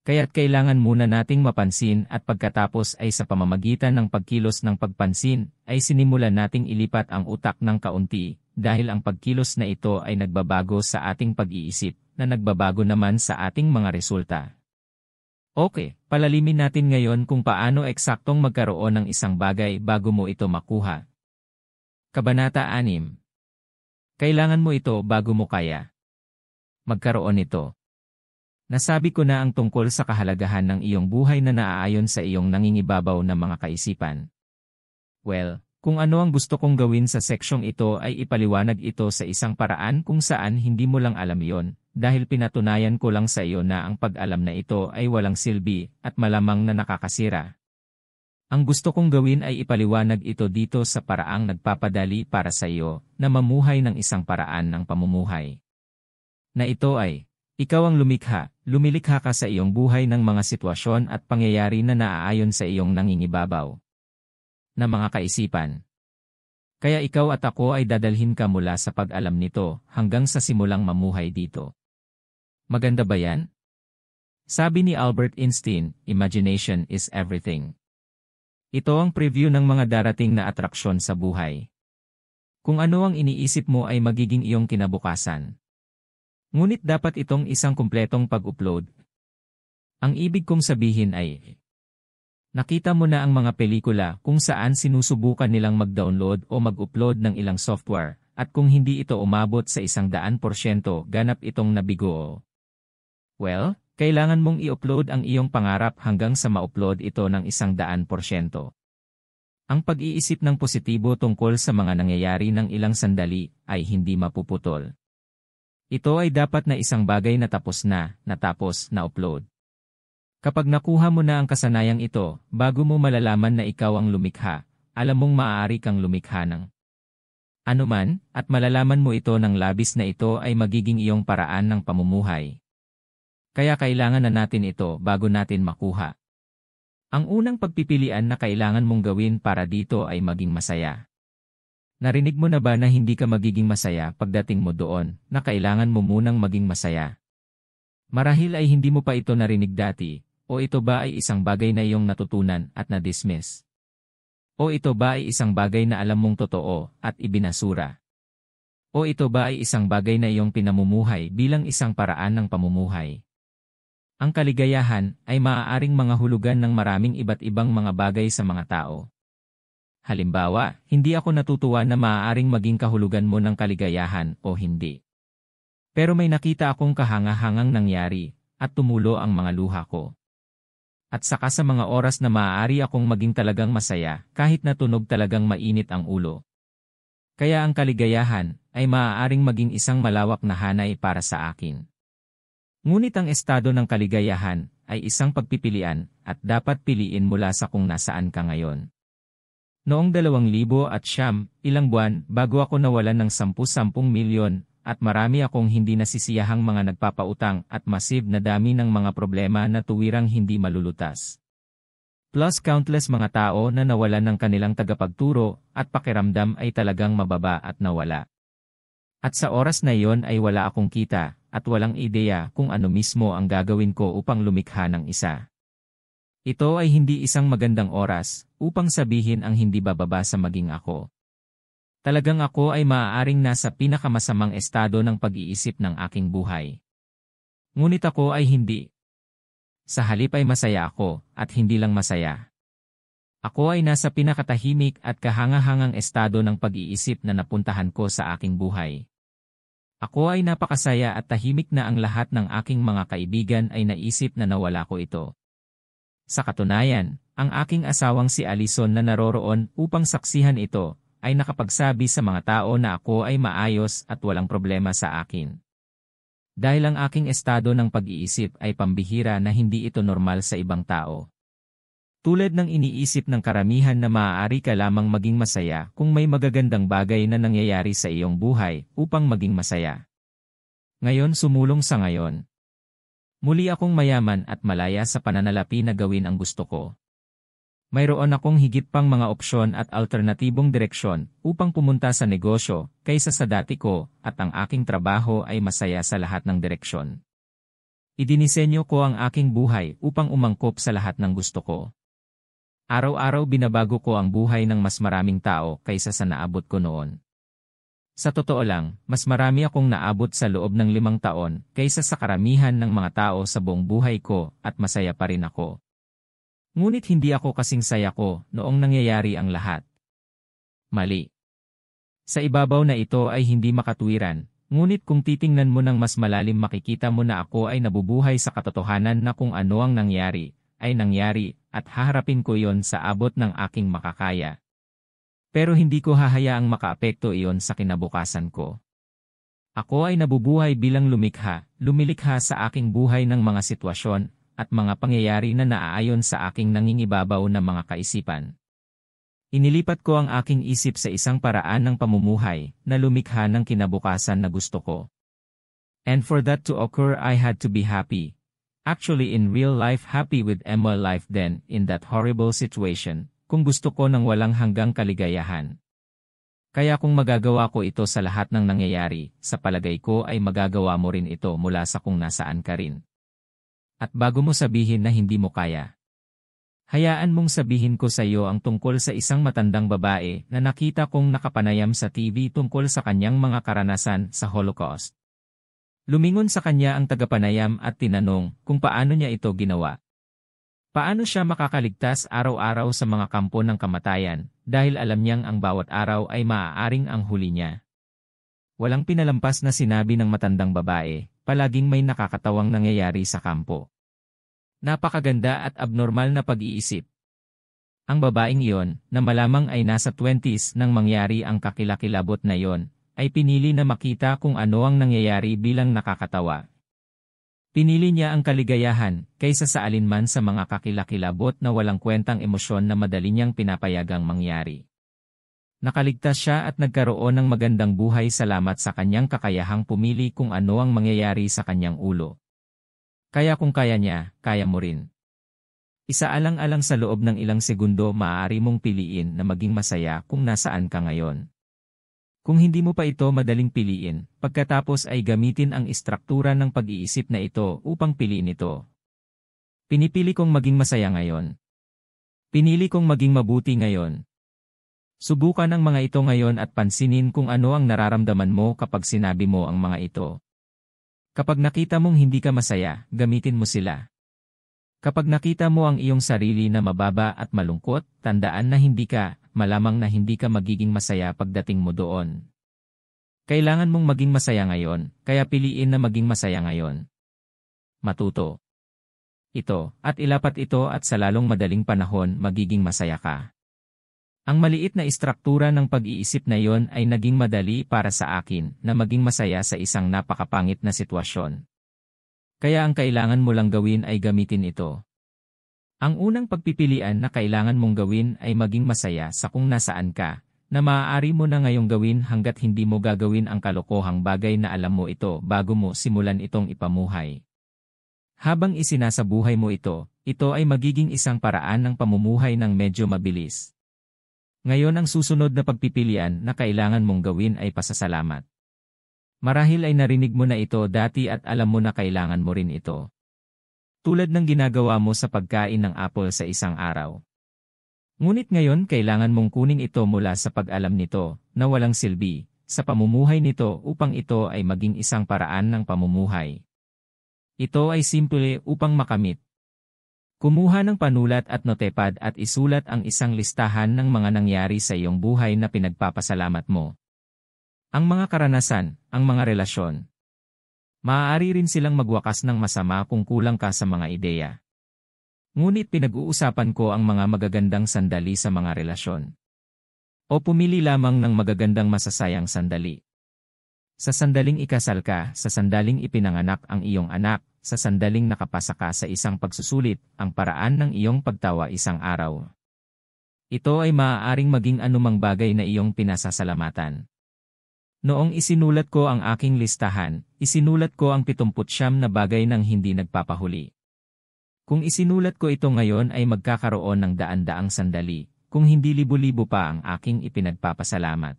Kaya't kailangan muna nating mapansin at pagkatapos ay sa pamamagitan ng pagkilos ng pagpansin ay sinimulan nating ilipat ang utak ng kaunti dahil ang pagkilos na ito ay nagbabago sa ating pag-iisip na nagbabago naman sa ating mga resulta. Okay, palalimin natin ngayon kung paano eksaktong magkaroon ng isang bagay bago mo ito makuha. Kabanata 6. Kailangan mo ito bago mo kaya magkaroon nito. Nasabi ko na ang tungkol sa kahalagahan ng iyong buhay na naaayon sa iyong nangingibabaw na mga kaisipan. Well, kung ano ang gusto kong gawin sa seksyong ito ay ipaliwanag ito sa isang paraan kung saan hindi mo lang alam iyon. Dahil pinatunayan ko lang sa iyo na ang pag-alam na ito ay walang silbi at malamang na nakakasira. Ang gusto kong gawin ay ipaliwanag ito dito sa paraang nagpapadali para sa iyo na mamuhay ng isang paraan ng pamumuhay. Na ito ay, ikaw ang lumilikha ka sa iyong buhay ng mga sitwasyon at pangyayari na naaayon sa iyong nangingibabaw na mga kaisipan. Kaya ikaw at ako ay dadalhin ka mula sa pag-alam nito hanggang sa simulang mamuhay dito. Maganda ba yan? Sabi ni Albert Einstein, imagination is everything. Ito ang preview ng mga darating na atraksyon sa buhay. Kung ano ang iniisip mo ay magiging iyong kinabukasan. Ngunit dapat itong isang kumpletong pag-upload. Ang ibig kong sabihin ay, nakita mo na ang mga pelikula kung saan sinusubukan nilang mag-download o mag-upload ng ilang software, at kung hindi ito umabot sa 100%, ganap itong nabigo. Well, kailangan mong i-upload ang iyong pangarap hanggang sa ma-upload ito ng 100%. Ang pag-iisip ng positibo tungkol sa mga nangyayari ng ilang sandali ay hindi mapuputol. Ito ay dapat na isang bagay na tapos na, natapos, na-upload. Kapag nakuha mo na ang kasanayang ito, bago mo malalaman na ikaw ang lumikha, alam mong maaari kang lumikha ng anuman, at malalaman mo ito ng labis na ito ay magiging iyong paraan ng pamumuhay. Kaya kailangan na natin ito bago natin makuha. Ang unang pagpipilian na kailangan mong gawin para dito ay maging masaya. Narinig mo na ba na hindi ka magiging masaya pagdating mo doon, na kailangan mo munang maging masaya? Marahil ay hindi mo pa ito narinig dati, o ito ba ay isang bagay na iyong natutunan at na-dismiss? O ito ba ay isang bagay na alam mong totoo at ibinasura? O ito ba ay isang bagay na iyong pinamumuhay bilang isang paraan ng pamumuhay? Ang kaligayahan ay maaaring mga hulugan ng maraming iba't ibang mga bagay sa mga tao. Halimbawa, hindi ako natutuwa na maaaring maging kahulugan mo ng kaligayahan o hindi. Pero may nakita akong kahangahangang nangyari, at tumulo ang mga luha ko. At saka sa mga oras na maaari akong maging talagang masaya, kahit na tunog talagang mainit ang ulo. Kaya ang kaligayahan ay maaaring maging isang malawak na hanay para sa akin. Ngunit ang estado ng kaligayahan ay isang pagpipilian at dapat piliin mula sa kung nasaan ka ngayon. Noong 2009, ilang buwan bago ako nawalan ng 10 milyon at marami akong hindi nasisiyahang mga nagpapautang at massive na dami ng mga problema na tuwirang hindi malulutas. Plus countless mga tao na nawalan ng kanilang tagapagturo at pakiramdam ay talagang mababa at nawala. At sa oras na iyon ay wala akong kita at walang ideya kung ano mismo ang gagawin ko upang lumikha ng isa. Ito ay hindi isang magandang oras upang sabihin ang hindi bababa sa maging ako. Talagang ako ay maaaring nasa pinakamasamang estado ng pag-iisip ng aking buhay. Ngunit ako ay hindi. Sa halip ay masaya ako, at hindi lang masaya. Ako ay nasa pinakatahimik at kahangahangang estado ng pag-iisip na napuntahan ko sa aking buhay. Ako ay napakasaya at tahimik na ang lahat ng aking mga kaibigan ay naisip na nawala ko ito. Sa katunayan, ang aking asawang si Alison na naroroon upang saksihan ito, ay nakapagsabi sa mga tao na ako ay maayos at walang problema sa akin. Dahil ang aking estado ng pag-iisip ay pambihira na hindi ito normal sa ibang tao. Tulad ng iniisip ng karamihan na maaari ka lamang maging masaya kung may magagandang bagay na nangyayari sa iyong buhay upang maging masaya. Ngayon sumulong sa ngayon. Muli akong mayaman at malaya sa pananalapi na gawin ang gusto ko. Mayroon akong higit pang mga opsyon at alternatibong direksyon upang pumunta sa negosyo kaysa sa dati ko at ang aking trabaho ay masaya sa lahat ng direksyon. Idinisenyo ko ang aking buhay upang umangkop sa lahat ng gusto ko. Araw-araw binabago ko ang buhay ng mas maraming tao kaysa sa naabot ko noon. Sa totoo lang, mas marami akong naabot sa loob ng 5 taon kaysa sa karamihan ng mga tao sa buong buhay ko at masaya pa rin ako. Ngunit hindi ako kasing saya ko noong nangyayari ang lahat. Mali. Sa ibabaw na ito ay hindi makatwiran, ngunit kung titingnan mo ng mas malalim makikita mo na ako ay nabubuhay sa katotohanan na kung ano ang nangyari, ay nangyari at haharapin ko iyon sa abot ng aking makakaya. Pero hindi ko hahayaang makaapekto iyon sa kinabukasan ko. Ako ay nabubuhay bilang lumilikha sa aking buhay ng mga sitwasyon at mga pangyayari na naaayon sa aking nangingibabaw na mga kaisipan. Inilipat ko ang aking isip sa isang paraan ng pamumuhay na lumikha ng kinabukasan na gusto ko. And for that to occur I had to be happy. Actually in real life happy with my life then in that horrible situation. Kung gusto ko ng walang hanggang kaligayahan. Kaya kung magagawa ko ito sa lahat ng nangyayari, sa palagay ko ay magagawa mo rin ito mula sa kung nasaan ka rin. At bago mo sabihin na hindi mo kaya, hayaan mong sabihin ko sa iyo ang tungkol sa isang matandang babae na nakita kong nakapanayam sa TV tungkol sa kanyang mga karanasan sa Holocaust. Lumingon sa kanya ang tagapanayam at tinanong kung paano niya ito ginawa. Paano siya makakaligtas araw-araw sa mga kampo ng kamatayan dahil alam niyang ang bawat araw ay maaaring ang huli niya. Walang pinalampas na sinabi ng matandang babae, palaging may nakakatawang nangyayari sa kampo. Napakaganda at abnormal na pag-iisip. Ang babaeng iyon, na malamang ay nasa 20s nang mangyari ang kakilakilabot na iyon, ay pinili na makita kung ano ang nangyayari bilang nakakatawa. Pinili niya ang kaligayahan, kaysa sa alinman sa mga kakilakilabot na walang kwentang emosyon na madali niyang pinapayagang mangyari. Nakaligtas siya at nagkaroon ng magandang buhay salamat sa kanyang kakayahang pumili kung ano ang mangyayari sa kanyang ulo. Kaya kung kaya niya, kaya mo rin. Isaalang-alang sa loob ng ilang segundo maaari mong piliin na maging masaya kung nasaan ka ngayon. Kung hindi mo pa ito madaling piliin, pagkatapos ay gamitin ang istruktura ng pag-iisip na ito upang piliin ito. Pinipili kong maging masaya ngayon. Pinili kong maging mabuti ngayon. Subukan ang mga ito ngayon at pansinin kung ano ang nararamdaman mo kapag sinabi mo ang mga ito. Kapag nakita mong hindi ka masaya, gamitin mo sila. Kapag nakita mo ang iyong sarili na mababa at malungkot, tandaan na malamang na hindi ka magiging masaya pagdating mo doon. Kailangan mong maging masaya ngayon, kaya piliin na maging masaya ngayon. Matuto ito, at ilapat ito at sa lalong madaling panahon magiging masaya ka. Ang maliit na istruktura ng pag-iisip na iyon ay naging madali para sa akin na maging masaya sa isang napakapangit na sitwasyon. Kaya ang kailangan mo lang gawin ay gamitin ito. Ang unang pagpipilian na kailangan mong gawin ay maging masaya sa kung nasaan ka, na maaari mo na ngayong gawin hanggat hindi mo gagawin ang kalokohang bagay na alam mo ito bago mo simulan itong ipamuhay. Habang isinasabuhay mo ito ay magiging isang paraan ng pamumuhay ng medyo mabilis. Ngayon ang susunod na pagpipilian na kailangan mong gawin ay pasasalamat. Marahil ay narinig mo na ito dati at alam mo na kailangan mo rin ito. Tulad ng ginagawa mo sa pagkain ng apple sa isang araw. Ngunit ngayon kailangan mong kunin ito mula sa pag-alam nito, na walang silbi, sa pamumuhay nito upang ito ay maging isang paraan ng pamumuhay. Ito ay simple upang makamit. Kumuha ng panulat at notepad at isulat ang isang listahan ng mga nangyari sa iyong buhay na pinagpapasalamat mo. Ang mga karanasan, ang mga relasyon. Maaari rin silang magwakas ng masama kung kulang ka sa mga ideya. Ngunit pinag-uusapan ko ang mga magagandang sandali sa mga relasyon. O pumili lamang ng magagandang masasayang sandali. Sa sandaling ikasal ka, sa sandaling ipinanganak ang iyong anak, sa sandaling nakapasa ka sa isang pagsusulit, ang paraan ng iyong pagtawa isang araw. Ito ay maaaring maging anumang bagay na iyong pinasasalamatan. Noong isinulat ko ang aking listahan, isinulat ko ang 79 na bagay ng hindi nagpapahuli. Kung isinulat ko ito ngayon ay magkakaroon ng daan-daang sandali, kung hindi libo-libo pa ang aking ipinagpapasalamat.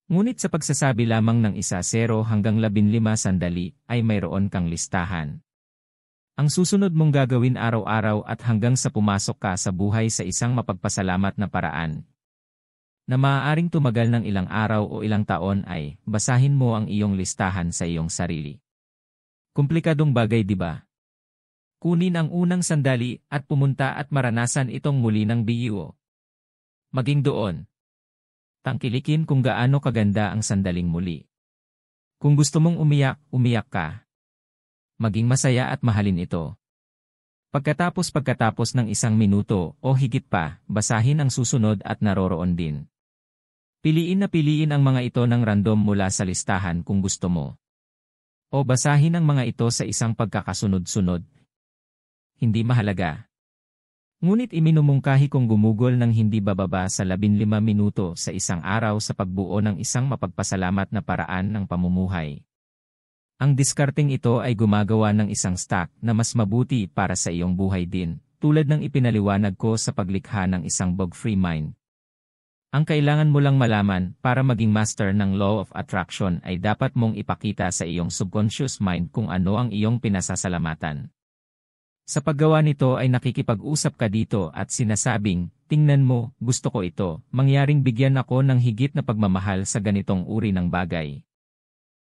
Ngunit sa pagsasabi lamang ng 0 hanggang 15 sandali, ay mayroon kang listahan. Ang susunod mong gagawin araw-araw at hanggang sa pumasok ka sa buhay sa isang mapagpasalamat na paraan, na maaaring tumagal ng ilang araw o ilang taon ay, basahin mo ang iyong listahan sa iyong sarili. Komplikadong bagay, di ba? Kunin ang unang sandali at pumunta at maranasan itong muli ng biyo. Maging doon. Tangkilikin kung gaano kaganda ang sandaling muli. Kung gusto mong umiyak, umiyak ka. Maging masaya at mahalin ito. Pagkatapos ng 1 minuto o higit pa, basahin ang susunod at naroroon din. Piliin ang mga ito ng random mula sa listahan kung gusto mo. O basahin ang mga ito sa isang pagkakasunod-sunod. Hindi mahalaga. Ngunit iminumungkahi kong gumugol ng hindi bababa sa 15 minuto sa isang araw sa pagbuo ng isang mapagpasalamat na paraan ng pamumuhay. Ang diskarteng ito ay gumagawa ng isang stack na mas mabuti para sa iyong buhay din, tulad ng ipinaliwanag ko sa paglikha ng isang bug-free mind. Ang kailangan mo lang malaman para maging master ng Law of Attraction ay dapat mong ipakita sa iyong subconscious mind kung ano ang iyong pinasasalamatan. Sa paggawa nito ay nakikipag-usap ka dito at sinasabing, tingnan mo, gusto ko ito, mangyaring bigyan ako ng higit na pagmamahal sa ganitong uri ng bagay.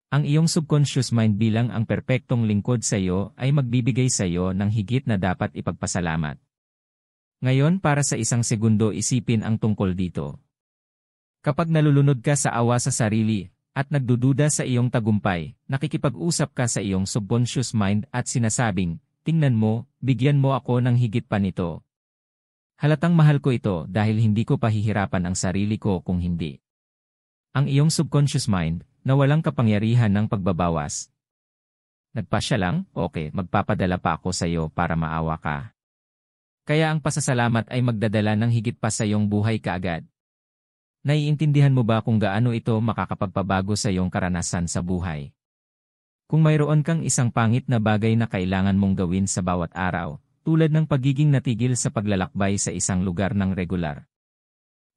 Ang iyong subconscious mind bilang ang perpektong lingkod sa iyo ay magbibigay sa iyo ng higit na dapat ipagpasalamat. Ngayon para sa isang segundo isipin ang tungkol dito. Kapag nalulunod ka sa awa sa sarili, at nagdududa sa iyong tagumpay, nakikipag-usap ka sa iyong subconscious mind at sinasabing, tingnan mo, bigyan mo ako ng higit pa nito. Halatang mahal ko ito dahil hindi ko pahihirapan ang sarili ko kung hindi. Ang iyong subconscious mind, na walang kapangyarihan ng pagbabawas. Nagpasya lang, okay, magpapadala pa ako sa iyo para maawa ka. Kaya ang pasasalamat ay magdadala ng higit pa sa iyong buhay kaagad. Naiintindihan mo ba kung gaano ito makakapagpabago sa iyong karanasan sa buhay? Kung mayroon kang isang pangit na bagay na kailangan mong gawin sa bawat araw, tulad ng pagiging natigil sa paglalakbay sa isang lugar ng regular.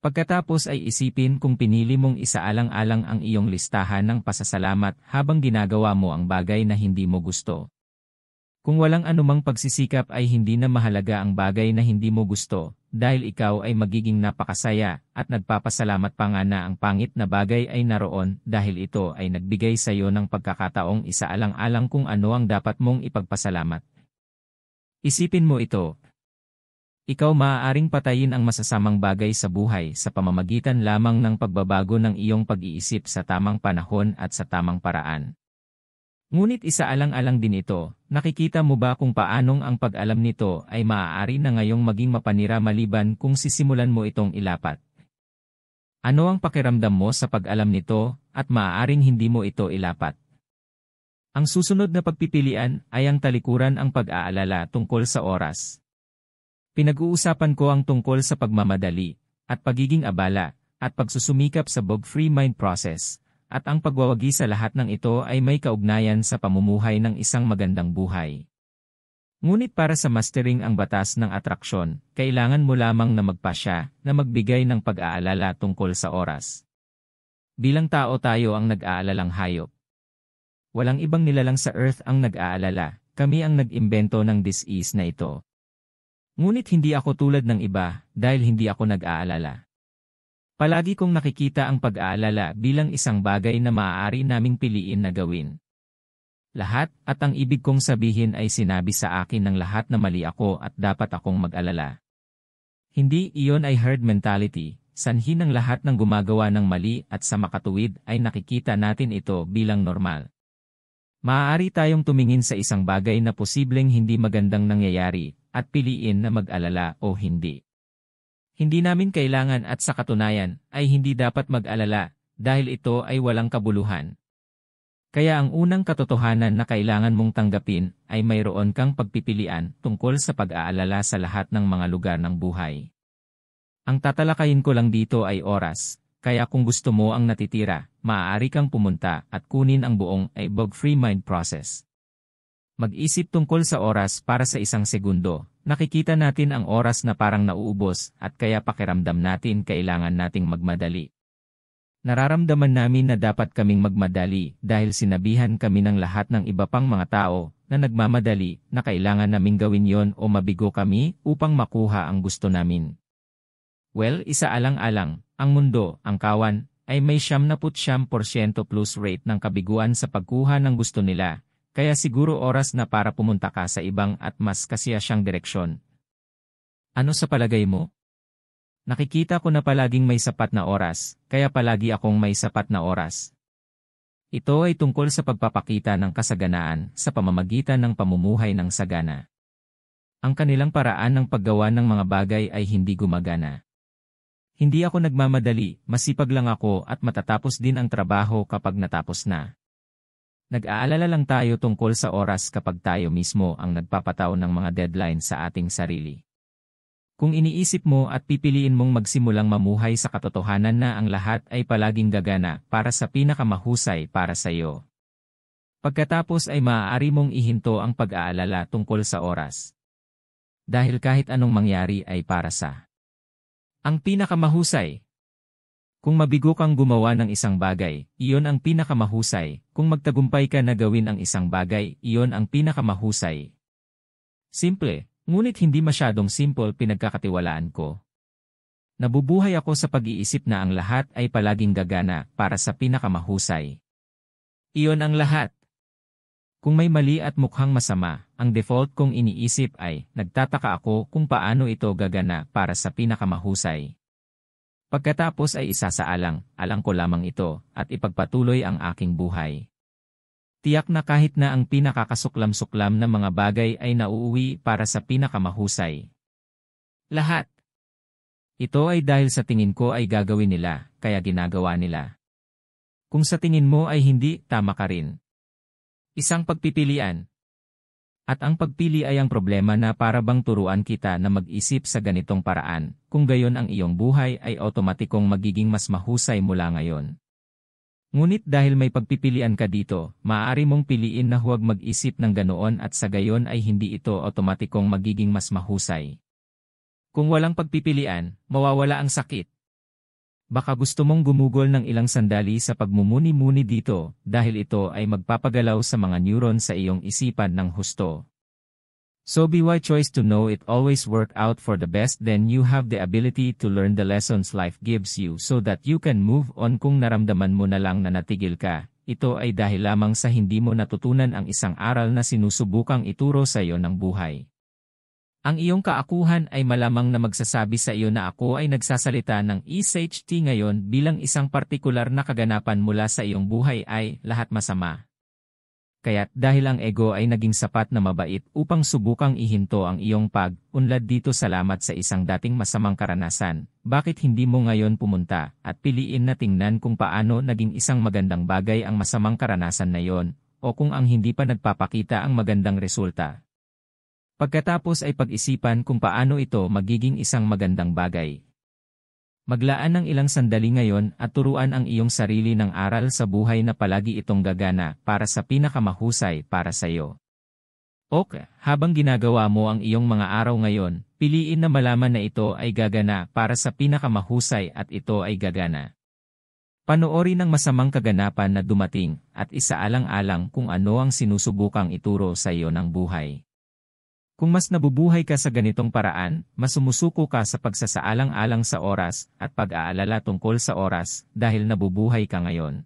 Pagkatapos ay isipin kung pinili mong isaalang-alang ang iyong listahan ng pasasalamat habang ginagawa mo ang bagay na hindi mo gusto. Kung walang anumang pagsisikap ay hindi na mahalaga ang bagay na hindi mo gusto, dahil ikaw ay magiging napakasaya at nagpapasalamat pa nga na ang pangit na bagay ay naroon dahil ito ay nagbigay sa iyo ng pagkakataong isaalang-alang kung ano ang dapat mong ipagpasalamat. Isipin mo ito. Ikaw maaaring patayin ang masasamang bagay sa buhay sa pamamagitan lamang ng pagbabago ng iyong pag-iisip sa tamang panahon at sa tamang paraan. Ngunit isaalang-alang din ito, nakikita mo ba kung paanong ang pag-alam nito ay maaari na ngayong maging mapanira maliban kung sisimulan mo itong ilapat? Ano ang pakiramdam mo sa pag-alam nito at maaaring hindi mo ito ilapat? Ang susunod na pagpipilian ay ang talikuran ang pag-aalala tungkol sa oras. Pinag-uusapan ko ang tungkol sa pagmamadali, at pagiging abala, at pagsusumikap sa bug-free mind process, at ang pagwawagi sa lahat ng ito ay may kaugnayan sa pamumuhay ng isang magandang buhay. Ngunit para sa mastering ang batas ng atraksyon, kailangan mo lamang na magpasya na magbigay ng pag-aalala tungkol sa oras. Bilang tao tayo ang nag-aalalang hayop. Walang ibang nilalang sa Earth ang nag-aalala, kami ang nag-imbento ng dis-ease na ito. Ngunit hindi ako tulad ng iba dahil hindi ako nag-aalala. Palagi kong nakikita ang pag-aalala bilang isang bagay na maaari naming piliin na gawin. Lahat at ang ibig kong sabihin ay sinabi sa akin ng lahat na mali ako at dapat akong mag-alala. Hindi iyon ay herd mentality, sanhi ng lahat ng gumagawa ng mali at sa makatuwid ay nakikita natin ito bilang normal. Maaari tayong tumingin sa isang bagay na posibleng hindi magandang nangyayari at piliin na mag-alala o hindi. Hindi namin kailangan at sa katunayan ay hindi dapat mag-alala dahil ito ay walang kabuluhan. Kaya ang unang katotohanan na kailangan mong tanggapin ay mayroon kang pagpipilian tungkol sa pag-aalala sa lahat ng mga lugar ng buhay. Ang tatalakayin ko lang dito ay oras, kaya kung gusto mo ang natitira, maaari kang pumunta at kunin ang buong bug-free mind process. Mag-isip tungkol sa oras para sa isang segundo. Nakikita natin ang oras na parang nauubos at kaya pakiramdam natin kailangan nating magmadali. Nararamdaman namin na dapat kaming magmadali dahil sinabihan kami ng lahat ng iba pang mga tao na nagmamadali na kailangan naming gawin yon o mabigo kami upang makuha ang gusto namin. Well, isaalang-alang, ang mundo, ang kawan, ay may 99% plus rate ng kabiguan sa pagkuha ng gusto nila. Kaya siguro oras na para pumunta ka sa ibang at mas kasiyasyang direksyon. Ano sa palagay mo? Nakikita ko na palaging may sapat na oras, kaya palagi akong may sapat na oras. Ito ay tungkol sa pagpapakita ng kasaganaan sa pamamagitan ng pamumuhay ng sagana. Ang kanilang paraan ng paggawa ng mga bagay ay hindi gumagana. Hindi ako nagmamadali, masipag lang ako at matatapos din ang trabaho kapag natapos na. Nag-aalala lang tayo tungkol sa oras kapag tayo mismo ang nagpapataw ng mga deadline sa ating sarili. Kung iniisip mo at pipiliin mong magsimulang mamuhay sa katotohanan na ang lahat ay palaging gagana para sa pinakamahusay para sa iyo. Pagkatapos ay maaari mong ihinto ang pag-aalala tungkol sa oras. Dahil kahit anong mangyari ay para sa ang pinakamahusay. Kung mabigo kang gumawa ng isang bagay, iyon ang pinakamahusay. Kung magtagumpay ka na gawin ang isang bagay, iyon ang pinakamahusay. Simple, ngunit hindi masyadong simple pinagkakatiwalaan ko. Nabubuhay ako sa pag-iisip na ang lahat ay palaging gagana para sa pinakamahusay. Iyon ang lahat. Kung may mali at mukhang masama, ang default kong iniisip ay, nagtataka ako kung paano ito gagana para sa pinakamahusay. Pagkatapos ay isasaalang, alang ko lamang ito, at ipagpatuloy ang aking buhay. Tiyak na kahit na ang pinakakasuklam-suklam na mga bagay ay nauuwi para sa pinakamahusay. Lahat. Ito ay dahil sa tingin ko ay gagawin nila, kaya ginagawa nila. Kung sa tingin mo ay hindi, tama ka rin. Isang pagpipilian. At ang pagpili ay ang problema na para bang turuan kita na mag-isip sa ganitong paraan, kung gayon ang iyong buhay ay otomatikong magiging mas mahusay mula ngayon. Ngunit dahil may pagpipilian ka dito, maaari mong piliin na huwag mag-isip ng ganoon at sa gayon ay hindi ito otomatikong magiging mas mahusay. Kung walang pagpipilian, mawawala ang sakit. Baka gusto mong gumugol ng ilang sandali sa pagmumuni-muni dito dahil ito ay magpapagalaw sa mga neuron sa iyong isipan ng husto. So be wise choice to know it always work out for the best, then you have the ability to learn the lessons life gives you so that you can move on. Kung naramdaman mo na lang na natigil ka, ito ay dahil lamang sa hindi mo natutunan ang isang aral na sinusubukang ituro sa iyo ng buhay. Ang iyong kaakuhan ay malamang na magsasabi sa iyo na ako ay nagsasalita ng SHT ngayon bilang isang partikular na kaganapan mula sa iyong buhay ay lahat masama. Kaya't dahil ang ego ay naging sapat na mabait upang subukang ihinto ang iyong pag-unlad dito salamat sa isang dating masamang karanasan, bakit hindi mo ngayon pumunta at piliin na tingnan kung paano naging isang magandang bagay ang masamang karanasan na yon, o kung ang hindi pa nagpapakita ang magandang resulta. Pagkatapos ay pag-isipan kung paano ito magiging isang magandang bagay. Maglaan ng ilang sandali ngayon at turuan ang iyong sarili ng aral sa buhay na palagi itong gagana para sa pinakamahusay para sa iyo. Okay, habang ginagawa mo ang iyong mga araw ngayon, piliin na malaman na ito ay gagana para sa pinakamahusay at ito ay gagana. Panoorin ang masamang kaganapan na dumating at isaalang-alang kung ano ang sinusubukang ituro sa iyo ng buhay. Kung mas nabubuhay ka sa ganitong paraan, mas sumusuko ka sa pagsasaalang-alang sa oras at pag-aalala tungkol sa oras dahil nabubuhay ka ngayon.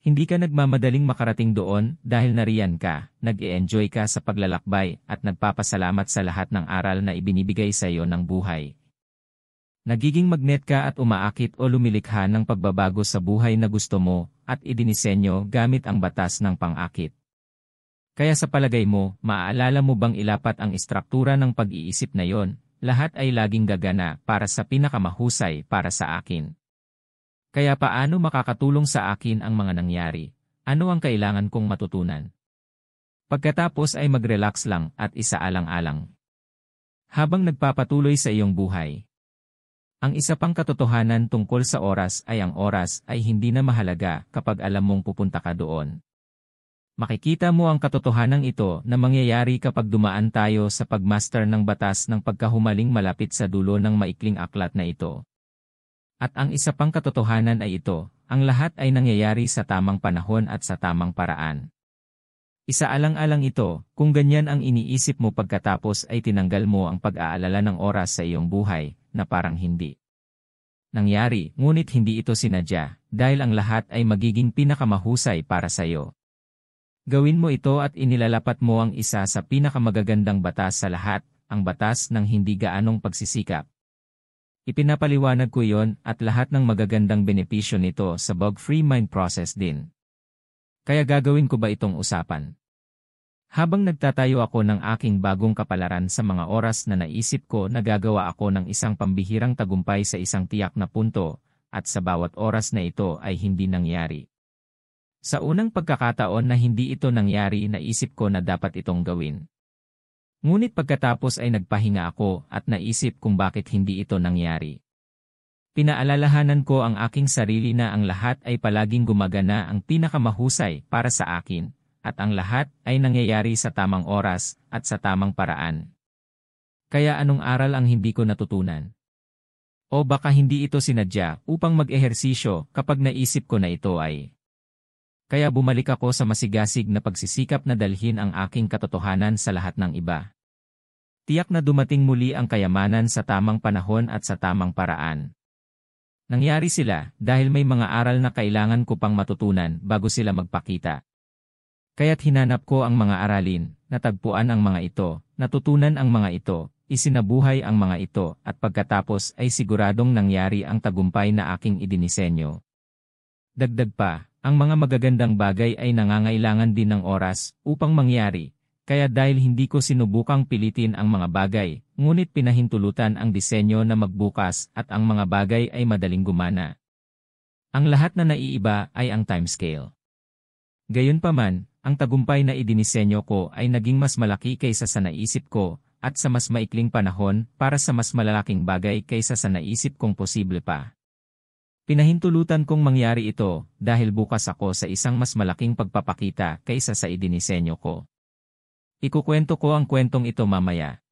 Hindi ka nagmamadaling makarating doon dahil nariyan ka, nag-e-enjoy ka sa paglalakbay at nagpapasalamat sa lahat ng aral na ibinibigay sa iyo ng buhay. Nagiging magnet ka at umaakit o lumilikha ng pagbabago sa buhay na gusto mo at idinisenyo gamit ang batas ng pang-akit. Kaya sa palagay mo, maaalala mo bang ilapat ang istruktura ng pag-iisip na yon, lahat ay laging gagana para sa pinakamahusay para sa akin. Kaya paano makakatulong sa akin ang mga nangyari? Ano ang kailangan kong matutunan? Pagkatapos ay mag-relax lang at isaalang-alang. Habang nagpapatuloy sa iyong buhay. Ang isa pang katotohanan tungkol sa oras ay ang oras ay hindi na mahalaga kapag alam mong pupunta ka doon. Makikita mo ang katotohanan ito na mangyayari kapag dumaan tayo sa pagmaster ng batas ng pagkahumaling malapit sa dulo ng maikling aklat na ito. At ang isa pang katotohanan ay ito, ang lahat ay nangyayari sa tamang panahon at sa tamang paraan. Isaalang-alang ito, kung ganyan ang iniisip mo pagkatapos ay tinanggal mo ang pag-aalala ng oras sa iyong buhay, na parang hindi nangyari, ngunit hindi ito sinadya, dahil ang lahat ay magiging pinakamahusay para sa iyo. Gawin mo ito at inilalapat mo ang isa sa pinakamagagandang batas sa lahat, ang batas ng hindi gaanong pagsisikap. Ipinapaliwanag ko iyon at lahat ng magagandang benepisyo nito sa bug-free mind process din. Kaya gagawin ko ba itong usapan? Habang nagtatayo ako ng aking bagong kapalaran sa mga oras na naisip ko na gagawa ako ng isang pambihirang tagumpay sa isang tiyak na punto, at sa bawat oras na ito ay hindi nangyari. Sa unang pagkakataon na hindi ito nangyari, naisip ko na dapat itong gawin. Ngunit pagkatapos ay nagpahinga ako at naisip kung bakit hindi ito nangyari. Pinaalalahanan ko ang aking sarili na ang lahat ay palaging gumagana ang pinakamahusay para sa akin, at ang lahat ay nangyayari sa tamang oras at sa tamang paraan. Kaya anong aral ang hindi ko natutunan? O baka hindi ito sinadya upang mag-ehersisyo kapag naisip ko na ito ay. Kaya bumalik ako sa masigasig na pagsisikap na dalhin ang aking katotohanan sa lahat ng iba. Tiyak na dumating muli ang kayamanan sa tamang panahon at sa tamang paraan. Nangyari sila dahil may mga aral na kailangan ko pang matutunan bago sila magpakita. Kaya't hinanap ko ang mga aralin, natagpuan ang mga ito, natutunan ang mga ito, isinabuhay ang mga ito at pagkatapos ay siguradong nangyari ang tagumpay na aking idinisenyo. Dagdag pa, ang mga magagandang bagay ay nangangailangan din ng oras upang mangyari, kaya dahil hindi ko sinubukang pilitin ang mga bagay, ngunit pinahintulutan ang disenyo na magbukas at ang mga bagay ay madaling gumana. Ang lahat na naiiba ay ang timescale. Gayunpaman, ang tagumpay na idinisenyo ko ay naging mas malaki kaysa sa naisip ko, at sa mas maikling panahon para sa mas malalaking bagay kaysa sa naisip kong posible pa. Pinahintulutan kong mangyari ito dahil bukas ako sa isang mas malaking pagpapakita kaysa sa idinisenyo ko. Ikukwento ko ang kwentong ito mamaya.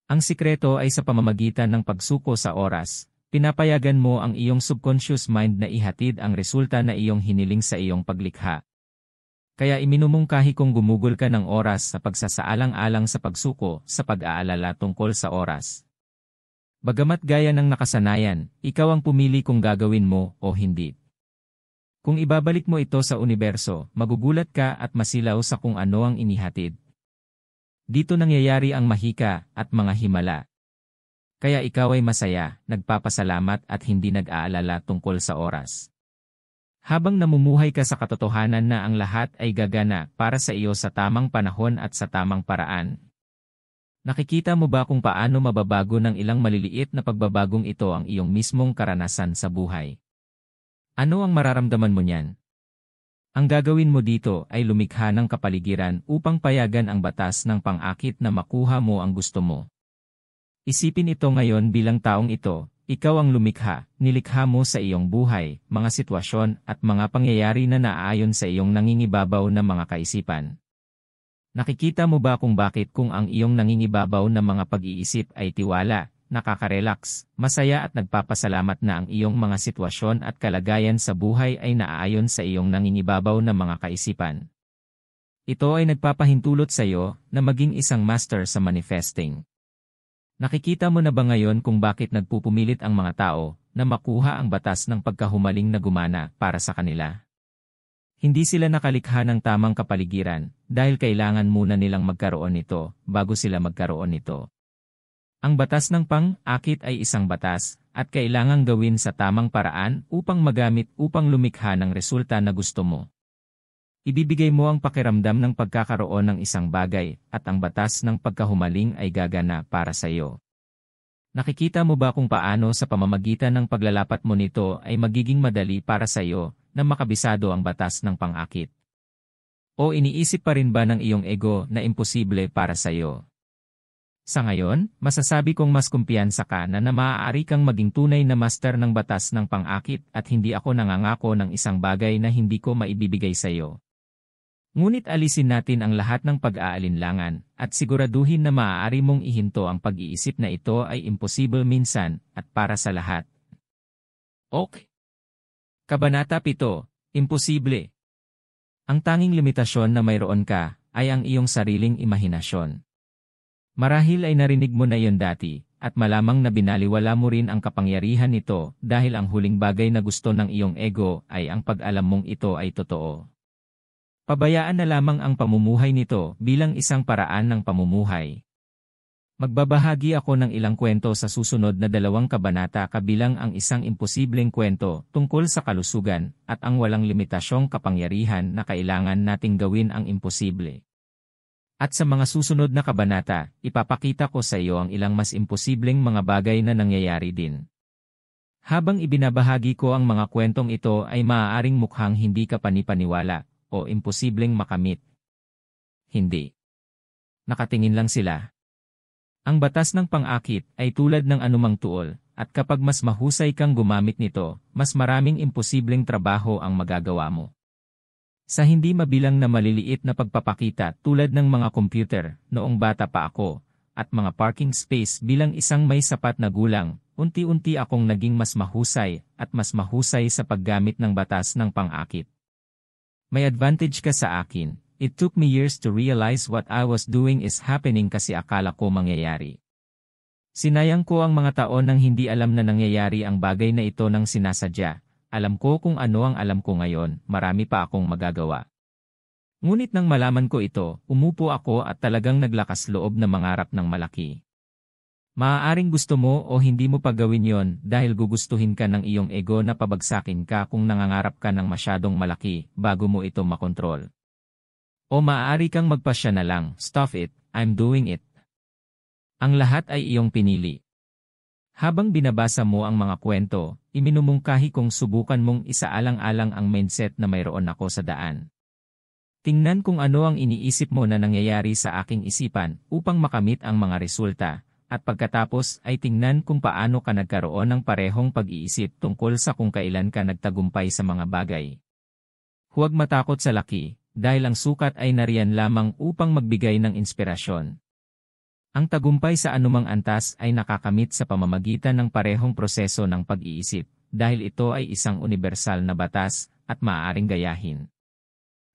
Ang sikreto ay sa pamamagitan ng pagsuko sa oras, pinapayagan mo ang iyong subconscious mind na ihatid ang resulta na iyong hiniling sa iyong paglikha. Kaya iminumungkahi kong gumugol ka ng oras sa pagsasaalang-alang sa pagsuko sa pag-aalala tungkol sa oras. Bagamat gaya ng nakasanayan, ikaw ang pumili kung gagawin mo o hindi. Kung ibabalik mo ito sa universo, magugulat ka at masilaw sa kung ano ang inihatid. Dito nangyayari ang mahika at mga himala. Kaya ikaw ay masaya, nagpapasalamat at hindi nag-aalala tungkol sa oras. Habang namumuhay ka sa katotohanan na ang lahat ay gagana para sa iyo sa tamang panahon at sa tamang paraan. Nakikita mo ba kung paano mababago ng ilang maliliit na pagbabagong ito ang iyong mismong karanasan sa buhay? Ano ang mararamdaman mo niyan? Ang gagawin mo dito ay lumikha ng kapaligiran upang payagan ang batas ng pang-akit na makuha mo ang gusto mo. Isipin ito ngayon bilang taong ito, ikaw ang lumikha, nilikha mo sa iyong buhay, mga sitwasyon at mga pangyayari na naaayon sa iyong nangingibabaw na mga kaisipan. Nakikita mo ba kung bakit kung ang iyong nangingibabaw na mga pag-iisip ay tiwala, nakaka-relax, masaya at nagpapasalamat na ang iyong mga sitwasyon at kalagayan sa buhay ay naaayon sa iyong nangingibabaw na mga kaisipan? Ito ay nagpapahintulot sa iyo na maging isang master sa manifesting. Nakikita mo na ba ngayon kung bakit nagpupumilit ang mga tao na makuha ang batas ng pagkahumaling na gumana para sa kanila? Hindi sila nakalikha ng tamang kapaligiran dahil kailangan muna nilang magkaroon nito bago sila magkaroon nito. Ang batas ng pang-akit ay isang batas at kailangang gawin sa tamang paraan upang magamit upang lumikha ng resulta na gusto mo. Ibibigay mo ang pakiramdam ng pagkakaroon ng isang bagay at ang batas ng pagkahumaling ay gagana para sa iyo. Nakikita mo ba kung paano sa pamamagitan ng paglalapat mo nito ay magiging madali para sa iyo na makabisado ang batas ng pang-akit? O iniisip pa rin ba ng iyong ego na imposible para sa iyo? Sa ngayon, masasabi kong mas kumpiyansa ka na maaari kang maging tunay na master ng batas ng pang-akit at hindi ako nangangako ng isang bagay na hindi ko maibibigay sa iyo. Ngunit alisin natin ang lahat ng pag-aalinlangan at siguraduhin na maaari mong ihinto ang pag-iisip na ito ay imposible minsan at para sa lahat. Okay. Kabanata 7, Imposible. Ang tanging limitasyon na mayroon ka ay ang iyong sariling imahinasyon. Marahil ay narinig mo na iyon dati at malamang na binaliwala mo rin ang kapangyarihan nito dahil ang huling bagay na gusto ng iyong ego ay ang pag-alam mong ito ay totoo. Pabayaan na lamang ang pamumuhay nito bilang isang paraan ng pamumuhay. Magbabahagi ako ng ilang kwento sa susunod na 2 kabanata kabilang ang isang imposibleng kwento tungkol sa kalusugan at ang walang limitasyong kapangyarihan na kailangan nating gawin ang imposible. At sa mga susunod na kabanata, ipapakita ko sa iyo ang ilang mas imposibleng mga bagay na nangyayari din. Habang ibinabahagi ko ang mga kwentong ito ay maaaring mukhang hindi ka panipaniwala o imposibleng makamit. Hindi. Nakatingin lang sila. Ang batas ng pang-akit ay tulad ng anumang tuol, at kapag mas mahusay kang gumamit nito, mas maraming imposibleng trabaho ang magagawa mo. Sa hindi mabilang na maliliit na pagpapakita tulad ng mga computer, noong bata pa ako, at mga parking space bilang isang may sapat na gulang, unti-unti akong naging mas mahusay at mas mahusay sa paggamit ng batas ng pang-akit. May advantage ka sa akin. It took me years to realize what I was doing is happening kasi akala ko mangyayari. Sinayang ko ang mga taon nang hindi alam na nangyayari ang bagay na ito nang sinasadya. Alam ko kung ano ang alam ko ngayon, marami pa akong magagawa. Ngunit nang malaman ko ito, umupo ako at talagang naglakas loob na mangarap ng malaki. Maaaring gusto mo o hindi mo pa gawin yon dahil gugustuhin ka ng iyong ego na pabagsakin ka kung nangangarap ka ng masyadong malaki bago mo ito makontrol. O maaari kang magpasya na lang, stuff it, I'm doing it. Ang lahat ay iyong pinili. Habang binabasa mo ang mga kwento, iminumungkahi kong subukan mong isaalang-alang ang mindset na mayroon ako sa daan. Tingnan kung ano ang iniisip mo na nangyayari sa aking isipan upang makamit ang mga resulta, at pagkatapos ay tingnan kung paano ka nagkaroon ng parehong pag-iisip tungkol sa kung kailan ka nagtagumpay sa mga bagay. Huwag matakot sa laki, dahil ang sukat ay nariyan lamang upang magbigay ng inspirasyon. Ang tagumpay sa anumang antas ay nakakamit sa pamamagitan ng parehong proseso ng pag-iisip, dahil ito ay isang universal na batas at maaaring gayahin.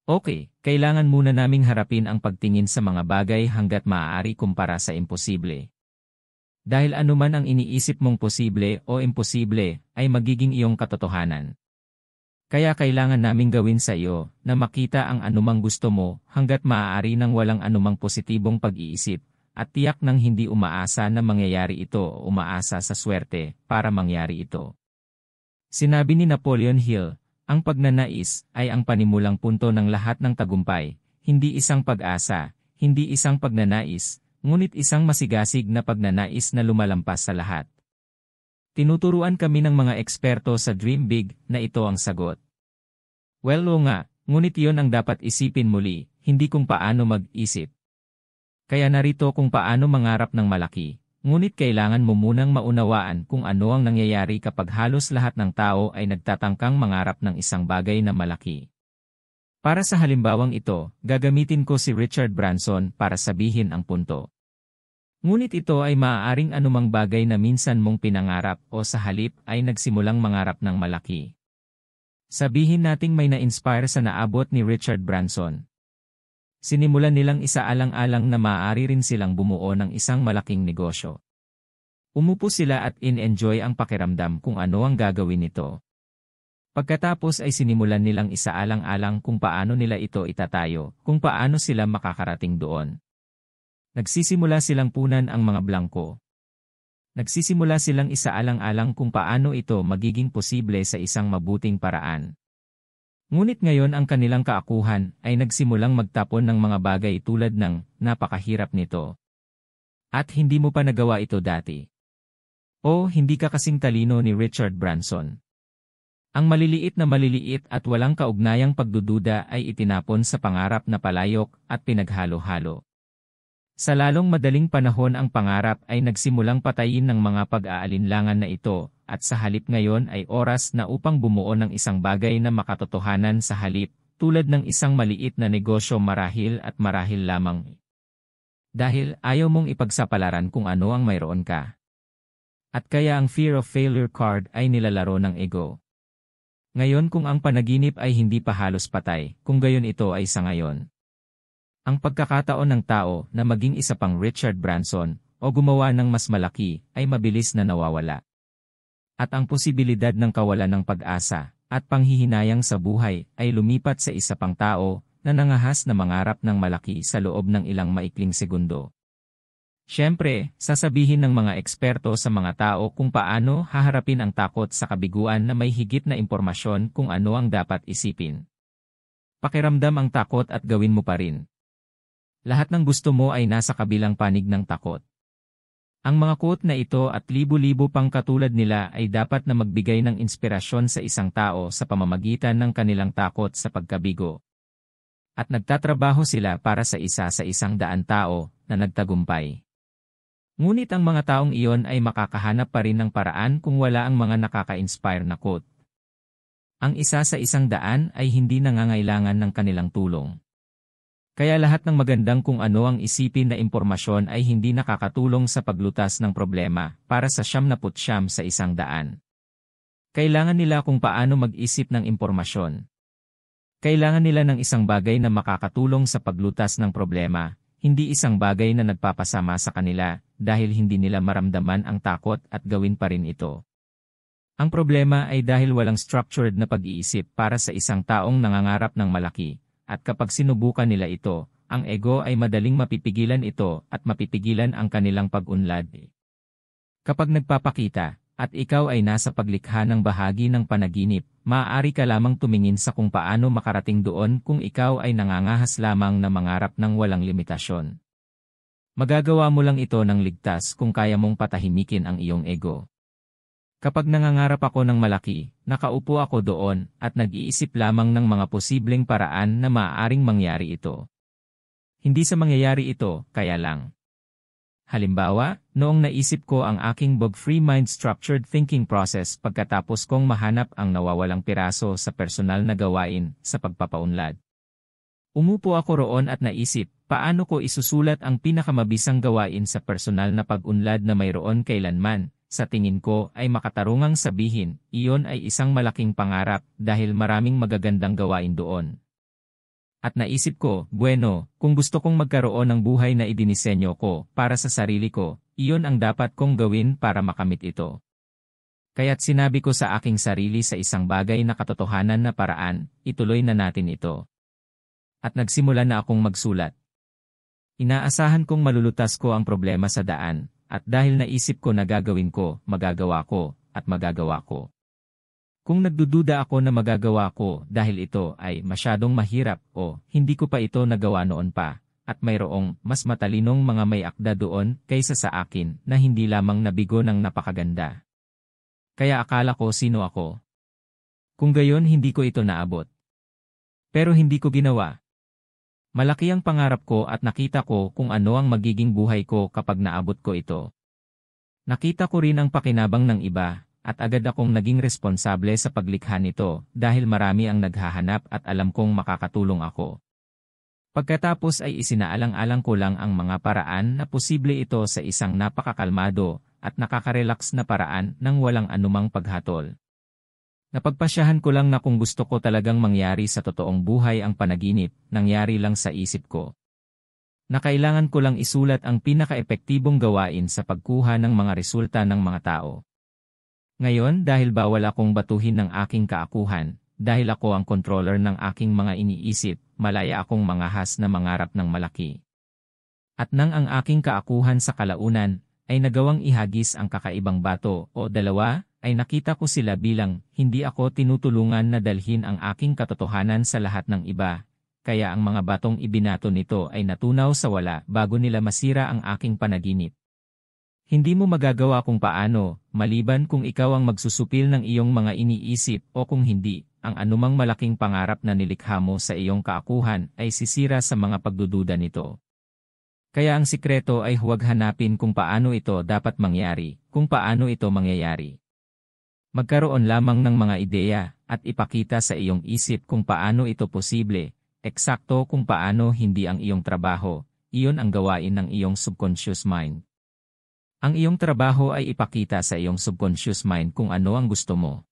Okay, kailangan muna naming harapin ang pagtingin sa mga bagay hanggat maaari kumpara sa imposible. Dahil anuman ang iniisip mong posible o imposible ay magiging iyong katotohanan. Kaya kailangan naming gawin sa iyo na makita ang anumang gusto mo hanggat maaari nang walang anumang positibong pag-iisip at tiyak nang hindi umaasa na mangyayari ito o umaasa sa swerte para mangyari ito. Sinabi ni Napoleon Hill, ang pagnanais ay ang panimulang punto ng lahat ng tagumpay, hindi isang pag-asa, hindi isang pagnanais, ngunit isang masigasig na pagnanais na lumalampas sa lahat. Tinuturuan kami ng mga eksperto sa Dream Big na ito ang sagot. Well, oo nga, ngunit iyon ang dapat isipin muli, hindi kung paano mag-isip. Kaya narito kung paano mangarap ng malaki, ngunit kailangan mo munang maunawaan kung ano ang nangyayari kapag halos lahat ng tao ay nagtatangkang mangarap ng isang bagay na malaki. Para sa halimbawang ito, gagamitin ko si Richard Branson para sabihin ang punto. Ngunit ito ay maaaring anumang bagay na minsan mong pinangarap o sa halip ay nagsimulang mangarap ng malaki. Sabihin nating may na-inspire sa naabot ni Richard Branson. Sinimulan nilang isaalang-alang na maaari rin silang bumuo ng isang malaking negosyo. Umupo sila at in-enjoy ang pakiramdam kung ano ang gagawin nito. Pagkatapos ay sinimulan nilang isaalang-alang kung paano nila ito itatayo, kung paano sila makakarating doon. Nagsisimula silang punan ang mga blangko. Nagsisimula silang isaalang-alang kung paano ito magiging posible sa isang mabuting paraan. Ngunit ngayon ang kanilang kaakuhan ay nagsimulang magtapon ng mga bagay tulad ng napakahirap nito. At hindi mo pa nagawa ito dati. O hindi ka kasing talino ni Richard Branson. Ang maliliit at walang kaugnayang pagdududa ay itinapon sa pangarap na palayok at pinaghalo-halo. Sa lalong madaling panahon ang pangarap ay nagsimulang patayin ng mga pag-aalinlangan na ito, at sa halip ngayon ay oras na upang bumuo ng isang bagay na makatotohanan sa halip, tulad ng isang maliit na negosyo marahil at marahil lamang. Dahil ayaw mong ipagsapalaran kung ano ang mayroon ka. At kaya ang fear of failure card ay nilalaro ng ego. Ngayon kung ang panaginip ay hindi pa halos patay, kung gayon ito ay sa ngayon. Ang pagkakataon ng tao na maging isa pang Richard Branson o gumawa ng mas malaki ay mabilis na nawawala. At ang posibilidad ng kawalan ng pag-asa at panghihinayang sa buhay ay lumipat sa isa pang tao na nangahas na mangarap ng malaki sa loob ng ilang maikling segundo. Siyempre, sasabihin ng mga eksperto sa mga tao kung paano haharapin ang takot sa kabiguan na may higit na impormasyon kung ano ang dapat isipin. Pakiramdam ang takot at gawin mo pa rin. Lahat ng gusto mo ay nasa kabilang panig ng takot. Ang mga quote na ito at libu-libo pang katulad nila ay dapat na magbigay ng inspirasyon sa isang tao sa pamamagitan ng kanilang takot sa pagkabigo. At nagtatrabaho sila para sa isang daan tao na nagtagumpay. Ngunit ang mga taong iyon ay makakahanap pa rin ng paraan kung wala ang mga nakaka-inspire na quote. Ang isa sa 100 ay hindi nangangailangan ng kanilang tulong. Kaya lahat ng magandang kung ano ang isipin na impormasyon ay hindi nakakatulong sa paglutas ng problema para sa 99 sa 100. Kailangan nila kung paano mag-isip ng impormasyon. Kailangan nila ng isang bagay na makakatulong sa paglutas ng problema, hindi isang bagay na nagpapasama sa kanila, dahil hindi nila maramdaman ang takot at gawin pa rin ito. Ang problema ay dahil walang structured na pag-iisip para sa isang taong nangangarap ng malaki, at kapag sinubukan nila ito, ang ego ay madaling mapipigilan ito at mapipigilan ang kanilang pag-unlad. Kapag nagpapakita, at ikaw ay nasa paglikha ng bahagi ng panaginip, maaari ka lamang tumingin sa kung paano makarating doon kung ikaw ay nangangahas lamang na mangarap ng walang limitasyon. Magagawa mo lang ito ng ligtas kung kaya mong patahimikin ang iyong ego. Kapag nangangarap ako ng malaki, nakaupo ako doon at nag-iisip lamang ng mga posibleng paraan na maaaring mangyari ito. Hindi sa mangyayari ito, kaya lang. Halimbawa, noong naisip ko ang aking bug-free mind structured thinking process pagkatapos kong mahanap ang nawawalang piraso sa personal na gawain sa pagpapaunlad. Umupo ako roon at naisip, paano ko isusulat ang pinakamabisang gawain sa personal na pag-unlad na mayroon kailanman. Sa tingin ko ay makatarungang sabihin, iyon ay isang malaking pangarap dahil maraming magagandang gawain doon. At naisip ko, bueno, kung gusto kong magkaroon ng buhay na idinisenyo ko para sa sarili ko, iyon ang dapat kong gawin para makamit ito. Kaya't sinabi ko sa aking sarili sa isang bagay na katotohanan na paraan, ituloy na natin ito. At nagsimula na akong magsulat. Inaasahan kong malulutas ko ang problema sa daan, at dahil naisip ko na gagawin ko, magagawa ko, at magagawa ko. Kung nagdududa ako na magagawa ko dahil ito ay masyadong mahirap o hindi ko pa ito nagawa noon pa, at mayroong mas matalinong mga may akda doon kaysa sa akin na hindi lamang nabigo ng napakaganda. Kaya akala ko sino ako. Kung gayon hindi ko ito naabot. Pero hindi ko ginawa. Malaki ang pangarap ko at nakita ko kung ano ang magiging buhay ko kapag naabot ko ito. Nakita ko rin ang pakinabang ng iba. At agad akong naging responsable sa paglikha nito dahil marami ang naghahanap at alam kong makakatulong ako. Pagkatapos ay isinaalang-alang ko lang ang mga paraan na posible ito sa isang napakakalmado at nakaka-relax na paraan ng walang anumang paghatol. Napagpasyahan ko lang na kung gusto ko talagang mangyari sa totoong buhay ang panaginip, nangyari lang sa isip ko. Na kailangan ko lang isulat ang pinaka-epektibong gawain sa pagkuha ng mga resulta ng mga tao. Ngayon dahil bawal akong batuhin ng aking kaakuhan, dahil ako ang controller ng aking mga iniisip, malaya akong mangahas na mangarap ng malaki. At nang ang aking kaakuhan sa kalaunan, ay nagawang ihagis ang kakaibang bato o dalawa, ay nakita ko sila bilang hindi ako tinutulungan na dalhin ang aking katotohanan sa lahat ng iba, kaya ang mga batong ibinato nito ay natunaw sa wala bago nila masira ang aking panaginip. Hindi mo magagawa kung paano, maliban kung ikaw ang magsusupil ng iyong mga iniisip o kung hindi, ang anumang malaking pangarap na nilikha mo sa iyong kaakuhan ay sisira sa mga pagdududa nito. Kaya ang sikreto ay huwag hanapin kung paano ito dapat mangyari, kung paano ito mangyayari. Magkaroon lamang ng mga ideya at ipakita sa iyong isip kung paano ito posible, eksakto kung paano hindi ang iyong trabaho, iyon ang gawain ng iyong subconscious mind. Ang iyong trabaho ay ipakita sa iyong subconscious mind kung ano ang gusto mo.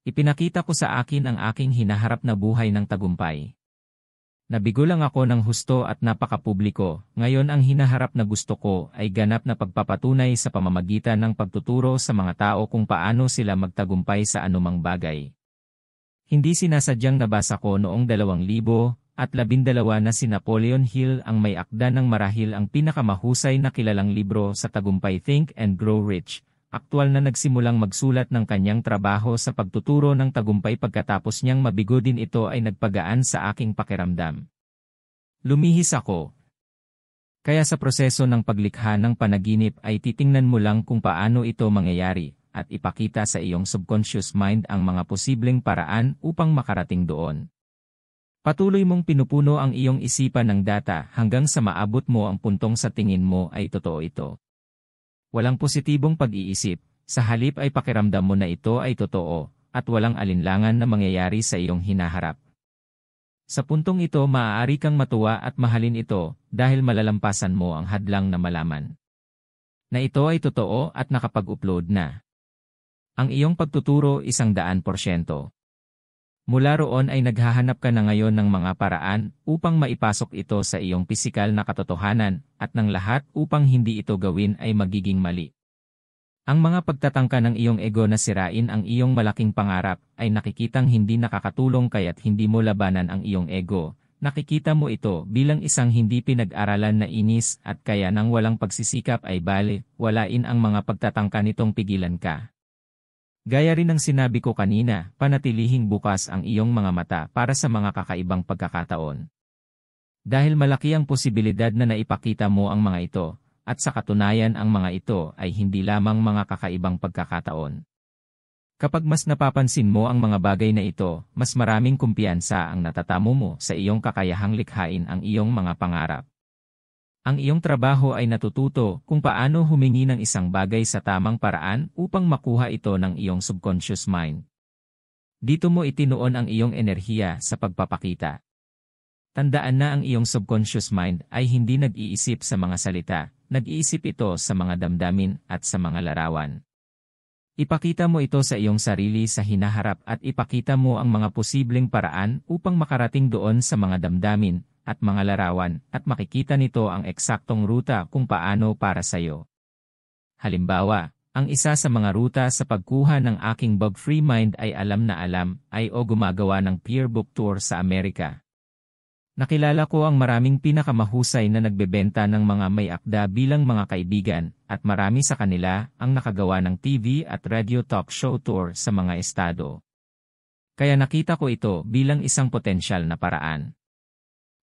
Ipinakita ko sa akin ang aking hinaharap na buhay ng tagumpay. Nabigo lang ako ng husto at napakapubliko, ngayon ang hinaharap na gusto ko ay ganap na pagpapatunay sa pamamagitan ng pagtuturo sa mga tao kung paano sila magtagumpay sa anumang bagay. Hindi sinasadyang nabasa ko noong 2012 na si Napoleon Hill ang may akda ng marahil ang pinakamahusay na kilalang libro sa tagumpay Think and Grow Rich, aktwal na nagsimulang magsulat ng kanyang trabaho sa pagtuturo ng tagumpay pagkatapos niyang mabigo din ito ay nagpagaan sa aking pakiramdam. Lumihis ako. Kaya sa proseso ng paglikha ng panaginip ay titingnan mo lang kung paano ito mangyayari at ipakita sa iyong subconscious mind ang mga posibleng paraan upang makarating doon. Patuloy mong pinupuno ang iyong isipan ng data hanggang sa maabot mo ang puntong sa tingin mo ay totoo ito. Walang positibong pag-iisip, sa halip ay pakiramdam mo na ito ay totoo, at walang alinlangan na mangyayari sa iyong hinaharap. Sa puntong ito maaari kang matuwa at mahalin ito dahil malalampasan mo ang hadlang na malaman na ito ay totoo at nakapag-upload na. Ang iyong pagtuturo 100%. Mula roon ay naghahanap ka na ngayon ng mga paraan upang maipasok ito sa iyong pisikal na katotohanan at ng lahat upang hindi ito gawin ay magiging mali. Ang mga pagtatangka ng iyong ego na sirain ang iyong malaking pangarap ay nakikitang hindi nakakatulong kaya't hindi mo labanan ang iyong ego. Nakikita mo ito bilang isang hindi pinag-aralan na inis at kaya nang walang pagsisikap ay walain ang mga pagtatangka nitong pigilan ka. Gaya rin ng sinabi ko kanina, panatilihing bukas ang iyong mga mata para sa mga kakaibang pagkakataon. Dahil malaki ang posibilidad na naipakita mo ang mga ito, at sa katunayan ang mga ito ay hindi lamang mga kakaibang pagkakataon. Kapag mas napapansin mo ang mga bagay na ito, mas maraming kumpiyansa ang natatamo mo sa iyong kakayahang likhain ang iyong mga pangarap. Ang iyong trabaho ay natututo kung paano humingi ng isang bagay sa tamang paraan upang makuha ito ng iyong subconscious mind. Dito mo itinuon ang iyong enerhiya sa pagpapakita. Tandaan na ang iyong subconscious mind ay hindi nag-iisip sa mga salita, nag-iisip ito sa mga damdamin at sa mga larawan. Ipakita mo ito sa iyong sarili sa hinaharap at ipakita mo ang mga posibleng paraan upang makarating doon sa mga damdamin at mga larawan at makikita nito ang eksaktong ruta kung paano para sa iyo. Halimbawa, ang isa sa mga ruta sa pagkuha ng aking bug-free mind ay alam ay gumagawa ng peer book tour sa Amerika. Nakilala ko ang maraming pinakamahusay na nagbebenta ng mga may akda bilang mga kaibigan at marami sa kanila ang nakagawa ng TV at radio talk show tour sa mga estado. Kaya nakita ko ito bilang isang potensyal na paraan.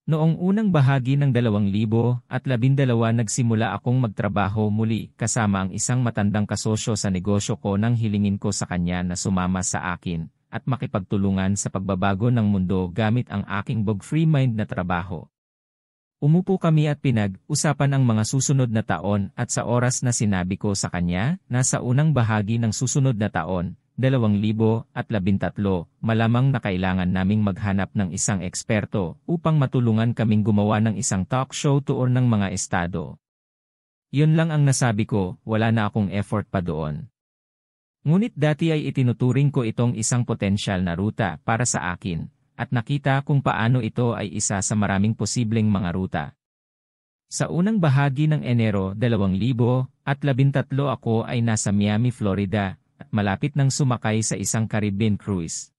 Noong unang bahagi ng 2012 nagsimula akong magtrabaho muli kasama ang isang matandang kasosyo sa negosyo ko nang hilingin ko sa kanya na sumama sa akin at makipagtulungan sa pagbabago ng mundo gamit ang aking bug-free mind na trabaho. Umupo kami at pinag-usapan ang mga susunod na taon at sa oras na sinabi ko sa kanya na sa unang bahagi ng susunod na taon, 2013, malamang na kailangan naming maghanap ng isang eksperto upang matulungan kaming gumawa ng isang talk show tour ng mga estado. Yun lang ang nasabi ko, wala na akong effort pa doon. Ngunit dati ay itinuturing ko itong isang potensyal na ruta para sa akin, at nakita kung paano ito ay isa sa maraming posibleng mga ruta. Sa unang bahagi ng Enero 2013 ako ay nasa Miami, Florida, at malapit nang sumakay sa isang Caribbean cruise.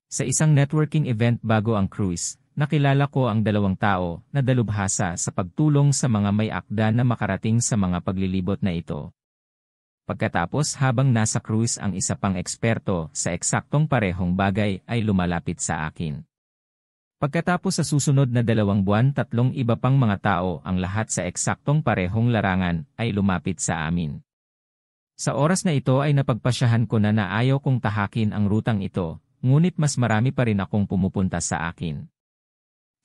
Sa isang networking event bago ang cruise, nakilala ko ang dalawang tao na dalubhasa sa pagtulong sa mga may akda na makarating sa mga paglilibot na ito. Pagkatapos habang nasa cruise ang isa pang eksperto sa eksaktong parehong bagay ay lumalapit sa akin. Pagkatapos sa susunod na 2 buwan 3 iba pang mga tao ang lahat sa eksaktong parehong larangan ay lumapit sa amin. Sa oras na ito ay napagpasyahan ko na ayaw kong tahakin ang rutang ito, ngunit mas marami pa rin akong pumupunta sa akin.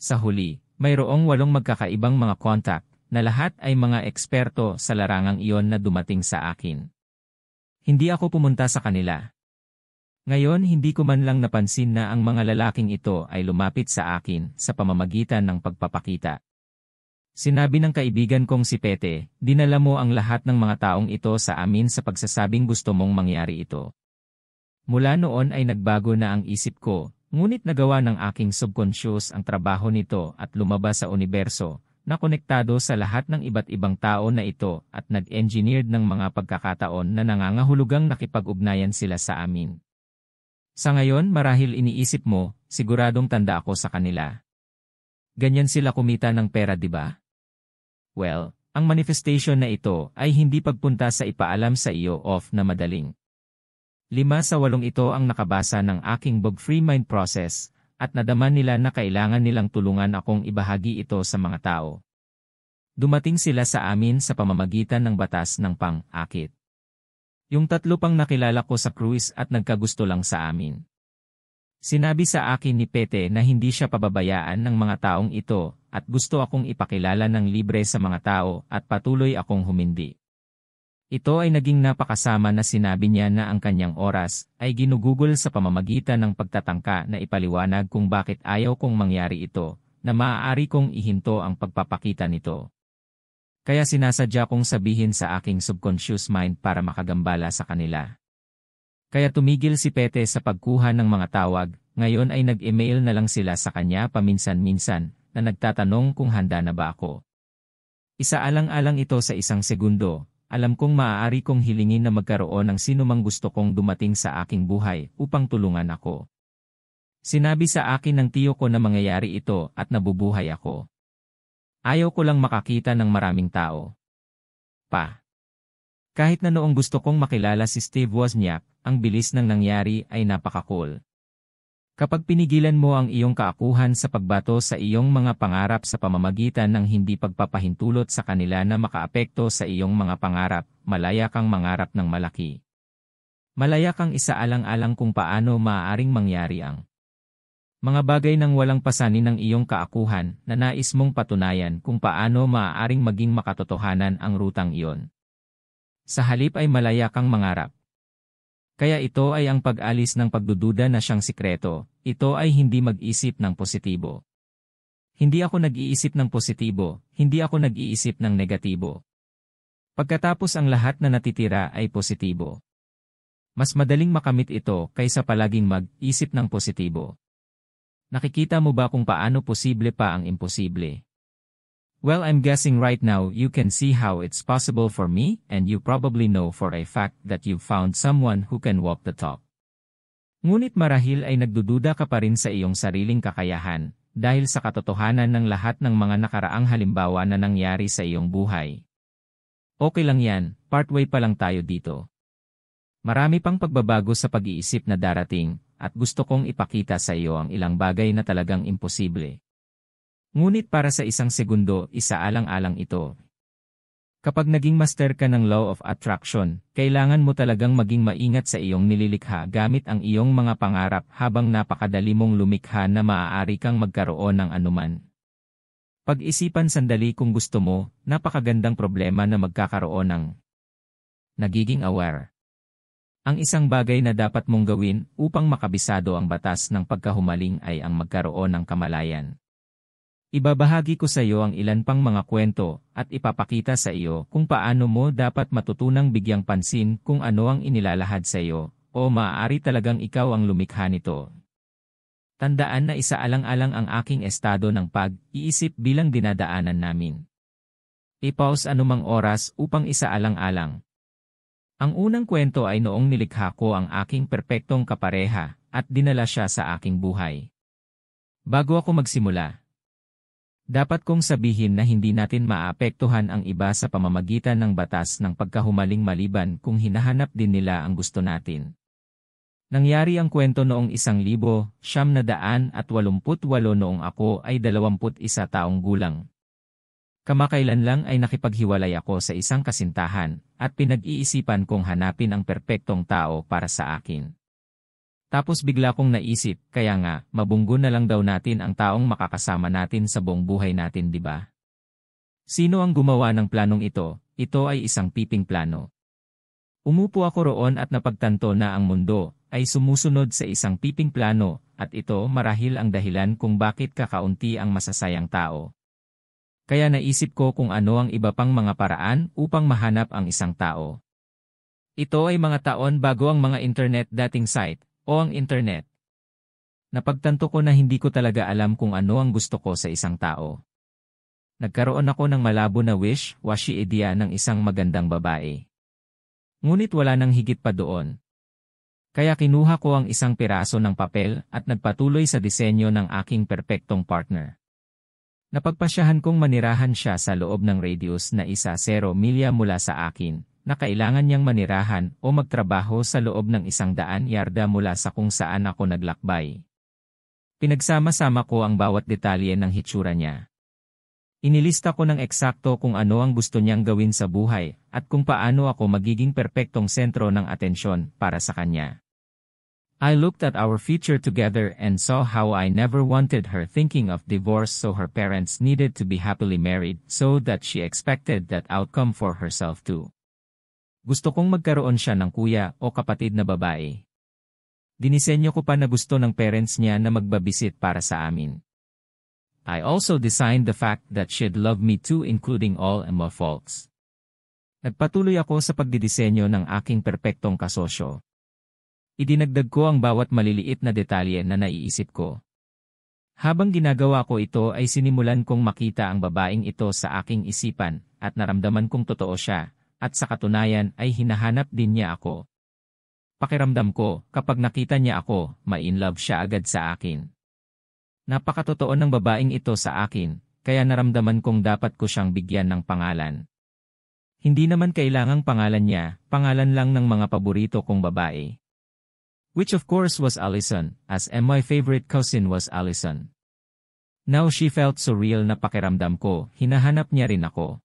Sa huli, mayroong 8 magkakaibang mga contact na lahat ay mga eksperto sa larangang iyon na dumating sa akin. Hindi ako pumunta sa kanila. Ngayon hindi ko man lang napansin na ang mga lalaking ito ay lumapit sa akin sa pamamagitan ng pagpapakita. Sinabi ng kaibigan kong si Pete, dinala mo ang lahat ng mga taong ito sa amin sa pagsasabing gusto mong mangyari ito. Mula noon ay nagbago na ang isip ko, ngunit nagawa ng aking subconscious ang trabaho nito at lumabas sa universo, na konektado sa lahat ng iba't ibang tao na ito at nag-engineered ng mga pagkakataon na nangangahulugang nakipag-ugnayan sila sa amin. Sa ngayon marahil iniisip mo, siguradong tanda ako sa kanila. Ganyan sila kumita ng pera, di ba? Well, ang manifestation na ito ay hindi pagpunta sa ipaalam sa iyo na madaling. 5 sa 8 ito ang nakabasa ng aking bug-free mind process, at nadama nila na kailangan nilang tulungan akong ibahagi ito sa mga tao. Dumating sila sa amin sa pamamagitan ng batas ng pang-akit. Yung 3 pang nakilala ko sa cruise at nagkagusto lang sa amin. Sinabi sa akin ni Pete na hindi siya pababayaan ng mga taong ito at gusto akong ipakilala ng libre sa mga tao at patuloy akong humindi. Ito ay naging napakasama na sinabi niya na ang kanyang oras ay ginugugol sa pamamagitan ng pagtatangka na ipaliwanag kung bakit ayaw kong mangyari ito, na maaari kong ihinto ang pagpapakita nito. Kaya sinasadya kong sabihin sa aking subconscious mind para makagambala sa kanila. Kaya tumigil si Pete sa pagkuha ng mga tawag, ngayon ay nag-email na lang sila sa kanya paminsan-minsan na nagtatanong kung handa na ba ako. Isaalang-alang ito sa isang segundo, alam kong maaari kong hilingin na magkaroon ng sinumang gusto kong dumating sa aking buhay upang tulungan ako. Sinabi sa akin ng tiyo ko na mangyayari ito at nabubuhay ako. Ayaw ko lang makakita ng maraming tao. Kahit na noong gusto kong makilala si Steve Wozniak, ang bilis ng nangyari ay napaka-cool. Kapag pinigilan mo ang iyong kaakuhan sa pagbato sa iyong mga pangarap sa pamamagitan ng hindi pagpapahintulot sa kanila na makaapekto sa iyong mga pangarap, malaya kang mangarap ng malaki. Malaya kang isaalang-alang kung paano maaaring mangyari ang mga bagay ng walang pasanin ng iyong kaakuhan na nais mong patunayan kung paano maaaring maging makatotohanan ang rutang iyon. Sa halip ay malaya kang mangarap. Kaya ito ay ang pag-alis ng pagdududa na siyang sikreto, ito ay hindi mag-isip ng positibo. Hindi ako nag-iisip ng positibo, hindi ako nag-iisip ng negatibo. Pagkatapos ang lahat na natitira ay positibo. Mas madaling makamit ito kaysa palaging mag-isip ng positibo. Nakikita mo ba kung paano posible pa ang imposible? Well, I'm guessing right now you can see how it's possible for me, and you probably know for a fact that you've found someone who can walk the talk. Ngunit marahil ay nagdududa ka pa rin sa iyong sariling kakayahan, dahil sa katotohanan ng lahat ng mga nakaraang halimbawa na nangyari sa iyong buhay. Okay lang yan, partway pa lang tayo dito. Marami pang pagbabago sa pag-iisip na darating, at gusto kong ipakita sa iyo ang ilang bagay na talagang imposible. Ngunit para sa isang segundo, isaalang-alang ito. Kapag naging master ka ng law of attraction, kailangan mo talagang maging maingat sa iyong nililikha gamit ang iyong mga pangarap habang napakadali mong lumikha na maaari kang magkaroon ng anuman. Pag-isipan sandali kung gusto mo, napakagandang problema na magkakaroon ng nagiging aware. Ang isang bagay na dapat mong gawin upang makabisado ang batas ng pagkahumaling ay ang magkaroon ng kamalayan. Ibabahagi ko sa iyo ang ilan pang mga kwento at ipapakita sa iyo kung paano mo dapat matutunang bigyang pansin kung ano ang inilalahad sa iyo, o maaari talagang ikaw ang lumikha nito. Tandaan na isaalang-alang ang aking estado ng pag-iisip bilang dinadaanan namin. I-pause anumang oras upang isaalang-alang. Ang unang kwento ay noong nilikha ko ang aking perpektong kapareha at dinala siya sa aking buhay. Bago ako magsimula, dapat kong sabihin na hindi natin maapektuhan ang iba sa pamamagitan ng batas ng pagkahumaling maliban kung hinahanap din nila ang gusto natin. Nangyari ang kwento noong 1988 noong ako ay 21 taong gulang. Kamakailan lang ay nakipaghiwalay ako sa isang kasintahan at pinag-iisipan kong hanapin ang perpektong tao para sa akin. Tapos bigla kong naisip, kaya nga, mabunggo na lang daw natin ang taong makakasama natin sa buong buhay natin, di ba? Sino ang gumawa ng planong ito? Ito ay isang piping plano. Umupo ako roon at napagtanto na ang mundo ay sumusunod sa isang piping plano, at ito marahil ang dahilan kung bakit kakaunti ang masasayang tao. Kaya naisip ko kung ano ang iba pang mga paraan upang mahanap ang isang tao. Ito ay mga taon bago ang mga internet dating site, o ang internet. Napagtanto ko na hindi ko talaga alam kung ano ang gusto ko sa isang tao. Nagkaroon ako ng malabo na wish-washy idea ng isang magandang babae. Ngunit wala nang higit pa doon. Kaya kinuha ko ang isang piraso ng papel at nagpatuloy sa disenyo ng aking perpektong partner. Napagpasyahan kong manirahan siya sa loob ng radius na 10 milya mula sa akin, na kailangan niyang manirahan o magtrabaho sa loob ng 100 yarda mula sa kung saan ako naglakbay. Pinagsama-sama ko ang bawat detalye ng hitsura niya. Inilista ko ng eksakto kung ano ang gusto niyang gawin sa buhay at kung paano ako magiging perpektong sentro ng atensyon para sa kanya. I looked at our future together and saw how I never wanted her thinking of divorce, so her parents needed to be happily married, so that she expected that outcome for herself too. Gusto kong magkaroon siya ng kuya o kapatid na babae. Dinisenyo ko pa na gusto ng parents niya na magbabisit para sa amin. I also designed the fact that she'd love me too, including all my faults. Nagpatuloy ako sa pagdidisenyo ng aking perpektong kasosyo. Idinagdag ko ang bawat maliliit na detalye na naiisip ko. Habang ginagawa ko ito ay sinimulan kong makita ang babaeng ito sa aking isipan at naramdaman kong totoo siya, at sa katunayan ay hinahanap din niya ako. Pakiramdam ko, kapag nakita niya ako, ma-in-love siya agad sa akin. Napakatotoo ng babaeng ito sa akin, kaya naramdaman kong dapat ko siyang bigyan ng pangalan. Hindi naman kailangang pangalan niya, pangalan lang ng mga paborito kong babae. Which of course was Allison, as my favorite cousin was Allison. Now she felt so real na pakiramdam ko, hinahanap niya rin ako.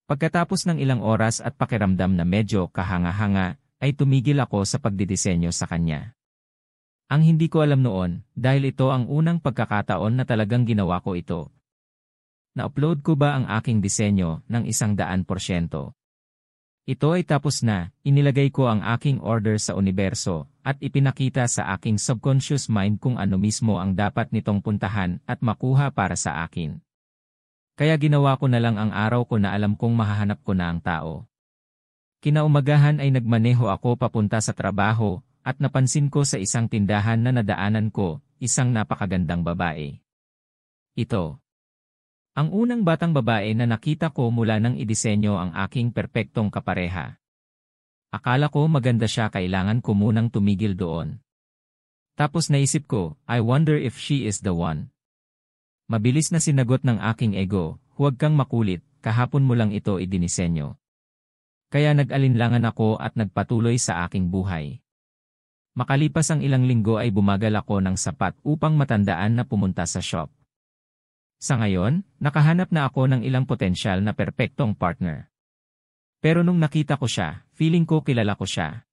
Pagkatapos ng ilang oras at pakiramdam na medyo kahanga-hanga, ay tumigil ako sa pagdidisenyo sa kanya. Ang hindi ko alam noon, dahil ito ang unang pagkakataon na talagang ginawa ko ito. Na-upload ko ba ang aking disenyo ng 100%? Ito ay tapos na, inilagay ko ang aking order sa universo, at ipinakita sa aking subconscious mind kung ano mismo ang dapat nitong puntahan at makuha para sa akin. Kaya ginawa ko na lang ang araw ko na alam kong mahahanap ko na ang tao. Kinaumagahan ay nagmaneho ako papunta sa trabaho, at napansin ko sa isang tindahan na nadaanan ko, isang napakagandang babae. Ito. Ang unang batang babae na nakita ko mula nang idisenyo ang aking perpektong kapareha. Akala ko maganda siya, kailangan ko munang tumigil doon. Tapos naisip ko, I wonder if she is the one. Mabilis na sinagot ng aking ego, huwag kang makulit, kahapon mo lang ito idinisenyo. Kaya nag-alinlangan ako at nagpatuloy sa aking buhay. Makalipas ang ilang linggo ay bumagal ako ng sapat upang matandaan na pumunta sa shop. Sa ngayon, nakahanap na ako ng ilang potensyal na perpektong partner. Pero nung nakita ko siya, feeling ko kilala ko siya.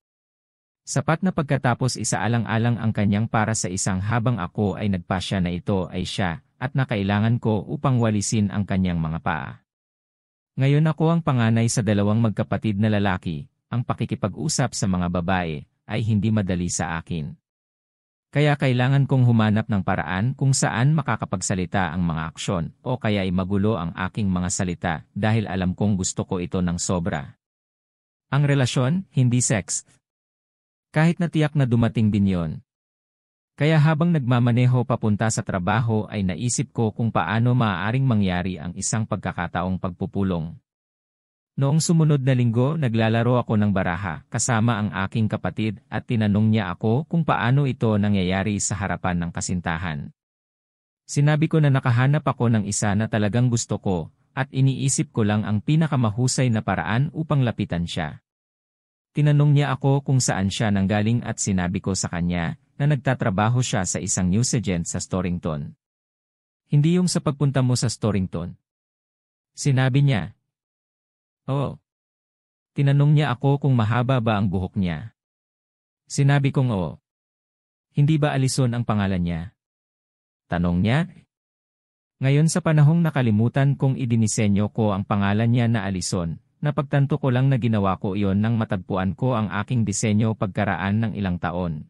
Sapat na pagkatapos isaalang-alang ang kanyang para sa isang habang ako ay nagpasya na ito ay siya, at nakailangan ko upang walisin ang kanyang mga paa. Ngayon ako ang panganay sa dalawang magkapatid na lalaki, ang pakikipag-usap sa mga babae ay hindi madali sa akin. Kaya kailangan kong humanap ng paraan kung saan makakapagsalita ang mga aksyon o kaya ay magulo ang aking mga salita dahil alam kong gusto ko ito ng sobra. Ang relasyon, hindi sex. Kahit na tiyak na dumating din yon. Kaya habang nagmamaneho papunta sa trabaho ay naisip ko kung paano maaaring mangyari ang isang pagkakataong pagpupulong. Noong sumunod na linggo naglalaro ako ng baraha kasama ang aking kapatid at tinanong niya ako kung paano ito nangyayari sa harapan ng kasintahan. Sinabi ko na nakahanap ako ng isa na talagang gusto ko at iniisip ko lang ang pinakamahusay na paraan upang lapitan siya. Tinanong niya ako kung saan siya nanggaling at sinabi ko sa kanya na nagtatrabaho siya sa isang news agent sa Storrington. Hindi yung sa pagpunta mo sa Storrington. Sinabi niya. Oo. Tinanong niya ako kung mahaba ba ang buhok niya. Sinabi kong oo. Hindi ba Allison ang pangalan niya? Tanong niya. Ngayon sa panahong nakalimutan kong idinisenyo ko ang pangalan niya na Allison, napagtanto ko lang na ginawa ko iyon nang matagpuan ko ang aking disenyo pagkaraan ng ilang taon.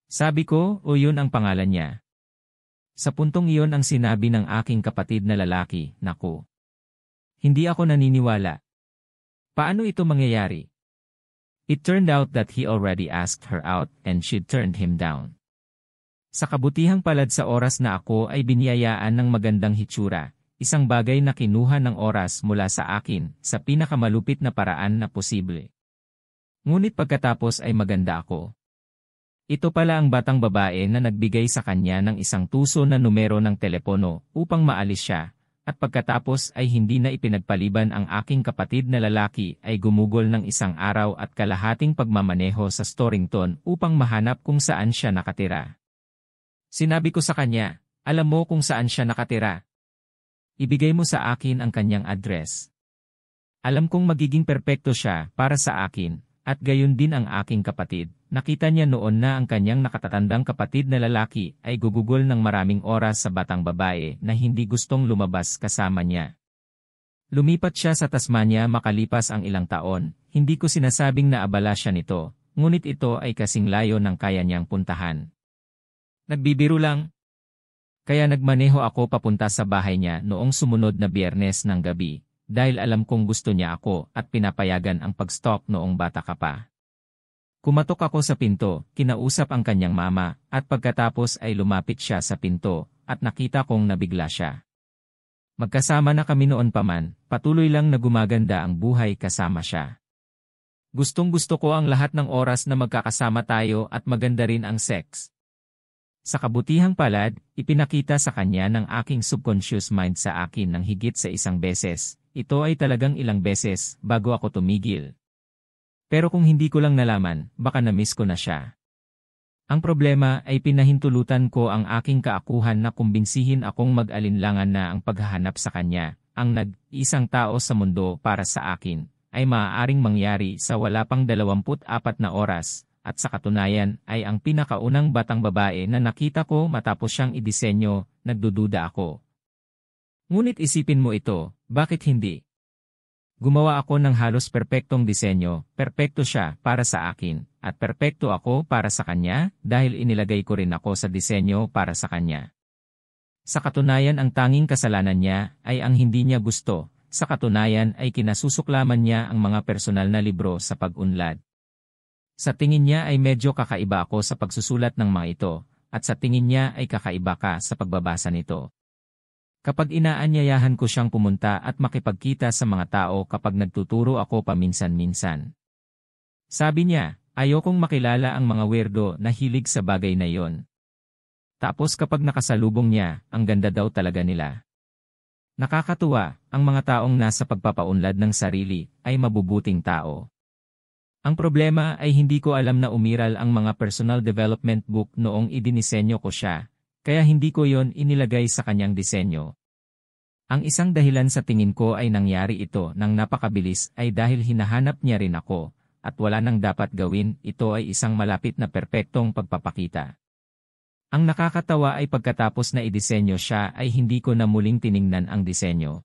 Sabi ko, o yun ang pangalan niya. Sa puntong iyon ang sinabi ng aking kapatid na lalaki, naku. Hindi ako naniniwala. Paano ito mangyayari? It turned out that he already asked her out and she turned him down. Sa kabutihang palad sa oras na ako ay biniyayaan ng magandang hitsura, isang bagay na kinuha ng oras mula sa akin sa pinakamalupit na paraan na posible. Ngunit pagkatapos ay maganda ako. Ito pala ang batang babae na nagbigay sa kanya ng isang tuso na numero ng telepono upang maalis siya, at pagkatapos ay hindi na ipinagpaliban ang aking kapatid na lalaki ay gumugol ng isang araw at kalahating pagmamaneho sa Storrington upang mahanap kung saan siya nakatira. Sinabi ko sa kanya, alam mo kung saan siya nakatira. Ibigay mo sa akin ang kanyang address. Alam kong magiging perpekto siya para sa akin, at gayon din ang aking kapatid. Nakita niya noon na ang kanyang nakatatandang kapatid na lalaki ay gugugol ng maraming oras sa batang babae na hindi gustong lumabas kasama niya. Lumipat siya sa Tasmania makalipas ang ilang taon, hindi ko sinasabing naabala siya nito, ngunit ito ay kasing layo ng kaya niyang puntahan. Nagbibiro lang. Kaya nagmaneho ako papunta sa bahay niya noong sumunod na Biyernes ng gabi, dahil alam kong gusto niya ako at pinapayagan ang pag-stalk noong bata ka pa. Kumatok ako sa pinto, kinausap ang kanyang mama, at pagkatapos ay lumapit siya sa pinto, at nakita kong nabigla siya. Magkasama na kami noon pa man, patuloy lang na gumaganda ang buhay kasama siya. Gustong-gusto ko ang lahat ng oras na magkakasama tayo at maganda rin ang sex. Sa kabutihang palad, ipinakita sa kanya ng aking subconscious mind sa akin ng higit sa isang beses. Ito ay talagang ilang beses bago ako tumigil. Pero kung hindi ko lang nalaman, baka na-miss ko na siya. Ang problema ay pinahintulutan ko ang aking kaakuhan na kumbinsihin akong mag-alinlangan na ang paghahanap sa kanya, ang nag-isang tao sa mundo para sa akin, ay maaaring mangyari sa wala pang 24 na oras, at sa katunayan ay ang pinakaunang batang babae na nakita ko matapos siyang idisenyo, nagdududa ako. Ngunit isipin mo ito, bakit hindi? Gumawa ako ng halos perpektong disenyo, perpekto siya para sa akin, at perpekto ako para sa kanya dahil inilagay ko rin ako sa disenyo para sa kanya. Sa katunayan ang tanging kasalanan niya ay ang hindi niya gusto, sa katunayan ay kinasusuklaman niya ang mga personal na libro sa pag-unlad. Sa tingin niya ay medyo kakaiba ako sa pagsusulat ng mga ito, at sa tingin niya ay kakaiba ka sa pagbabasa nito. Kapag inaanyayahan ko siyang pumunta at makipagkita sa mga tao kapag nagtuturo ako paminsan-minsan. Sabi niya, ayokong makilala ang mga weirdo na hilig sa bagay na yon. Tapos kapag nakasalubong niya, ang ganda daw talaga nila. Nakakatuwa, ang mga taong nasa pagpapaunlad ng sarili ay mabubuting tao. Ang problema ay hindi ko alam na umiral ang mga personal development book noong idinisenyo ko siya. Kaya hindi ko yon inilagay sa kanyang disenyo. Ang isang dahilan sa tingin ko ay nangyari ito nang napakabilis ay dahil hinahanap niya rin ako, at wala nang dapat gawin, ito ay isang malapit na perpektong pagpapakita. Ang nakakatawa ay pagkatapos na idisenyo siya ay hindi ko na muling tiningnan ang disenyo.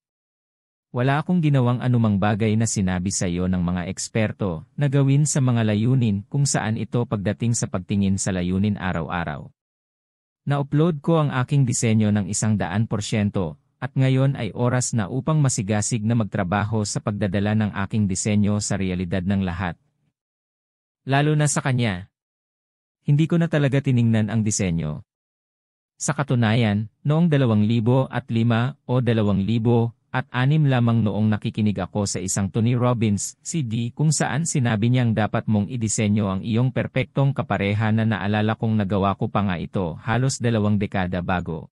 Wala akong ginawang anumang bagay na sinabi sa iyo ng mga eksperto na gawin sa mga layunin kung saan ito pagdating sa pagtingin sa layunin araw-araw. Na-upload ko ang aking disenyo ng 100% at ngayon ay oras na upang masigasig na magtrabaho sa pagdadala ng aking disenyo sa realidad ng lahat. Lalo na sa kanya. Hindi ko na talaga tiningnan ang disenyo. Sa katunayan, noong 2005 o 2006 at 6 lamang noong nakikinig ako sa isang Tony Robbins CD kung saan sinabi niyang dapat mong idisenyo ang iyong perpektong kapareha na naalala kong nagawa ko pa nga ito halos 2 dekada bago.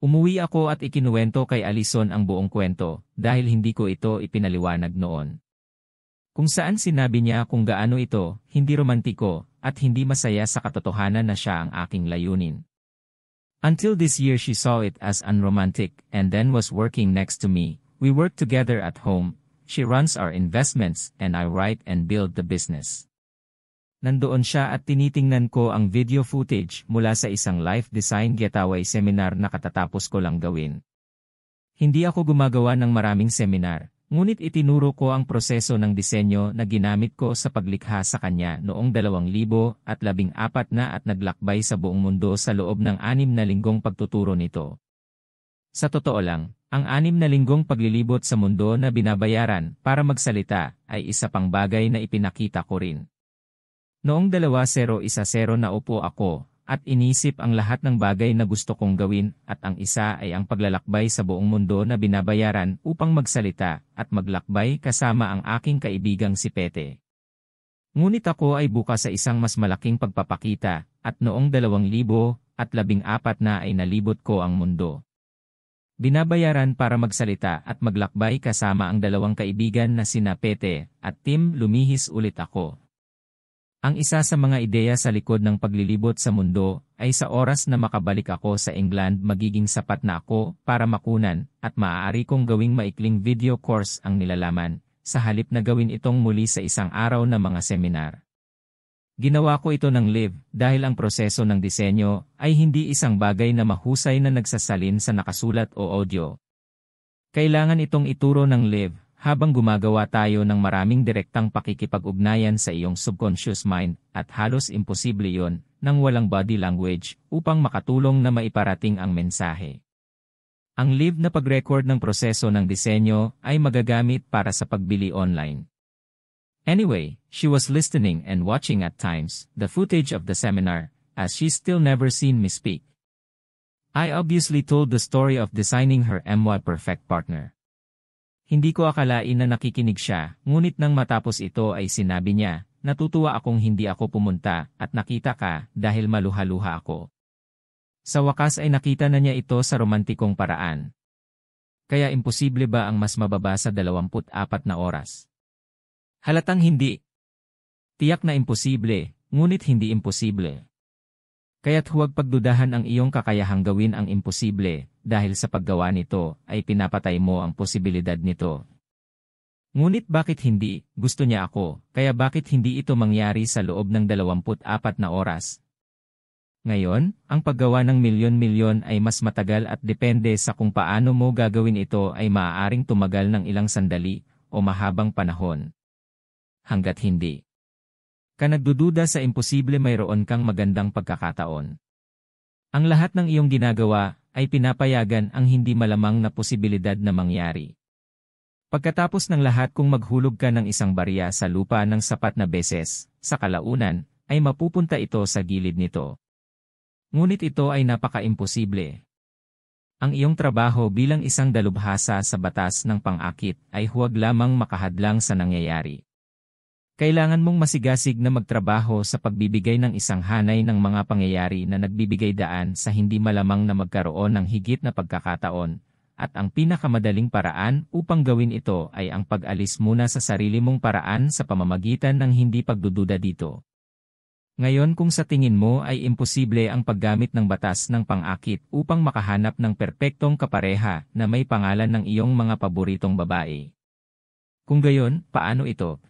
Umuwi ako at ikinuwento kay Alison ang buong kwento dahil hindi ko ito ipinaliwanag noon. Kung saan sinabi niya kung gaano ito, hindi romantiko at hindi masaya sa katotohanan na siya ang aking layunin. Until this year she saw it as unromantic and then was working next to me. We work together at home. She runs our investments and I write and build the business. Nandoon siya at tinitingnan ko ang video footage mula sa isang life design getaway seminar na katatapos ko lang gawin. Hindi ako gumagawa ng maraming seminar, ngunit itinuro ko ang proseso ng disenyo na ginamit ko sa paglikha sa kanya noong 2014 na at naglakbay sa buong mundo sa loob ng 6 na linggong pagtuturo nito. Sa totoo lang, ang 6 na linggong paglilibot sa mundo na binabayaran para magsalita ay isa pang bagay na ipinakita ko rin. Noong 2010 naupo ako at inisip ang lahat ng bagay na gusto kong gawin at ang isa ay ang paglalakbay sa buong mundo na binabayaran upang magsalita at maglakbay kasama ang aking kaibigang si Pete. Ngunit ako ay bukas sa isang mas malaking pagpapakita at noong 2014 na ay nalibot ko ang mundo. Binabayaran para magsalita at maglakbay kasama ang 2 kaibigan na sina Pete at Tim. Lumihis ulit ako. Ang isa sa mga ideya sa likod ng paglilibot sa mundo ay sa oras na makabalik ako sa England magiging sapat na ako para makunan at maaari kong gawing maikling video course ang nilalaman, sa halip na gawin itong muli sa isang araw na mga seminar. Ginawa ko ito ng live dahil ang proseso ng disenyo ay hindi isang bagay na mahusay na nagsasalin sa nakasulat o audio. Kailangan itong ituro ng live. Habang gumagawa tayo ng maraming direktang pakikipag-ugnayan sa iyong subconscious mind at halos imposible yon nang walang body language upang makatulong na maiparating ang mensahe. Ang live na pag-record ng proseso ng disenyo ay magagamit para sa pagbili online. Anyway, she was listening and watching at times the footage of the seminar, as she still never seen me speak. I obviously told the story of designing her MY perfect partner. Hindi ko akalain na nakikinig siya, ngunit nang matapos ito ay sinabi niya, natutuwa akong hindi ako pumunta at nakita ka dahil maluha-luha ako. Sa wakas ay nakita na niya ito sa romantikong paraan. Kaya imposible ba ang mas mababa sa 24 na oras? Halatang hindi. Tiyak na imposible, ngunit hindi imposible. Kaya't huwag pagdudahan ang iyong kakayahang gawin ang imposible, dahil sa paggawa nito ay pinapatay mo ang posibilidad nito. Ngunit bakit hindi? Gusto niya ako, kaya bakit hindi ito mangyari sa loob ng 24 na oras? Ngayon, ang paggawa ng milyon-milyon ay mas matagal at depende sa kung paano mo gagawin ito ay maaaring tumagal ng ilang sandali o mahabang panahon. Hanggat hindi ka nagdududa sa imposible, mayroon kang magandang pagkakataon. Ang lahat ng iyong ginagawa ay pinapayagan ang hindi malamang na posibilidad na mangyari. Pagkatapos ng lahat, kung maghulog ka ng isang barya sa lupa ng sapat na beses, sa kalaunan, ay mapupunta ito sa gilid nito. Ngunit ito ay napaka-imposible. Ang iyong trabaho bilang isang dalubhasa sa batas ng pang-akit ay huwag lamang makahadlang sa nangyayari. Kailangan mong masigasig na magtrabaho sa pagbibigay ng isang hanay ng mga pangyayari na nagbibigay daan sa hindi malamang na magkaroon ng higit na pagkakataon, at ang pinakamadaling paraan upang gawin ito ay ang pag-alis muna sa sarili mong paraan sa pamamagitan ng hindi pagdududa dito. Ngayon, kung sa tingin mo ay imposible ang paggamit ng batas ng pang-akit upang makahanap ng perpektong kapareha na may pangalan ng iyong mga paboritong babae. Kung gayon, paano ito?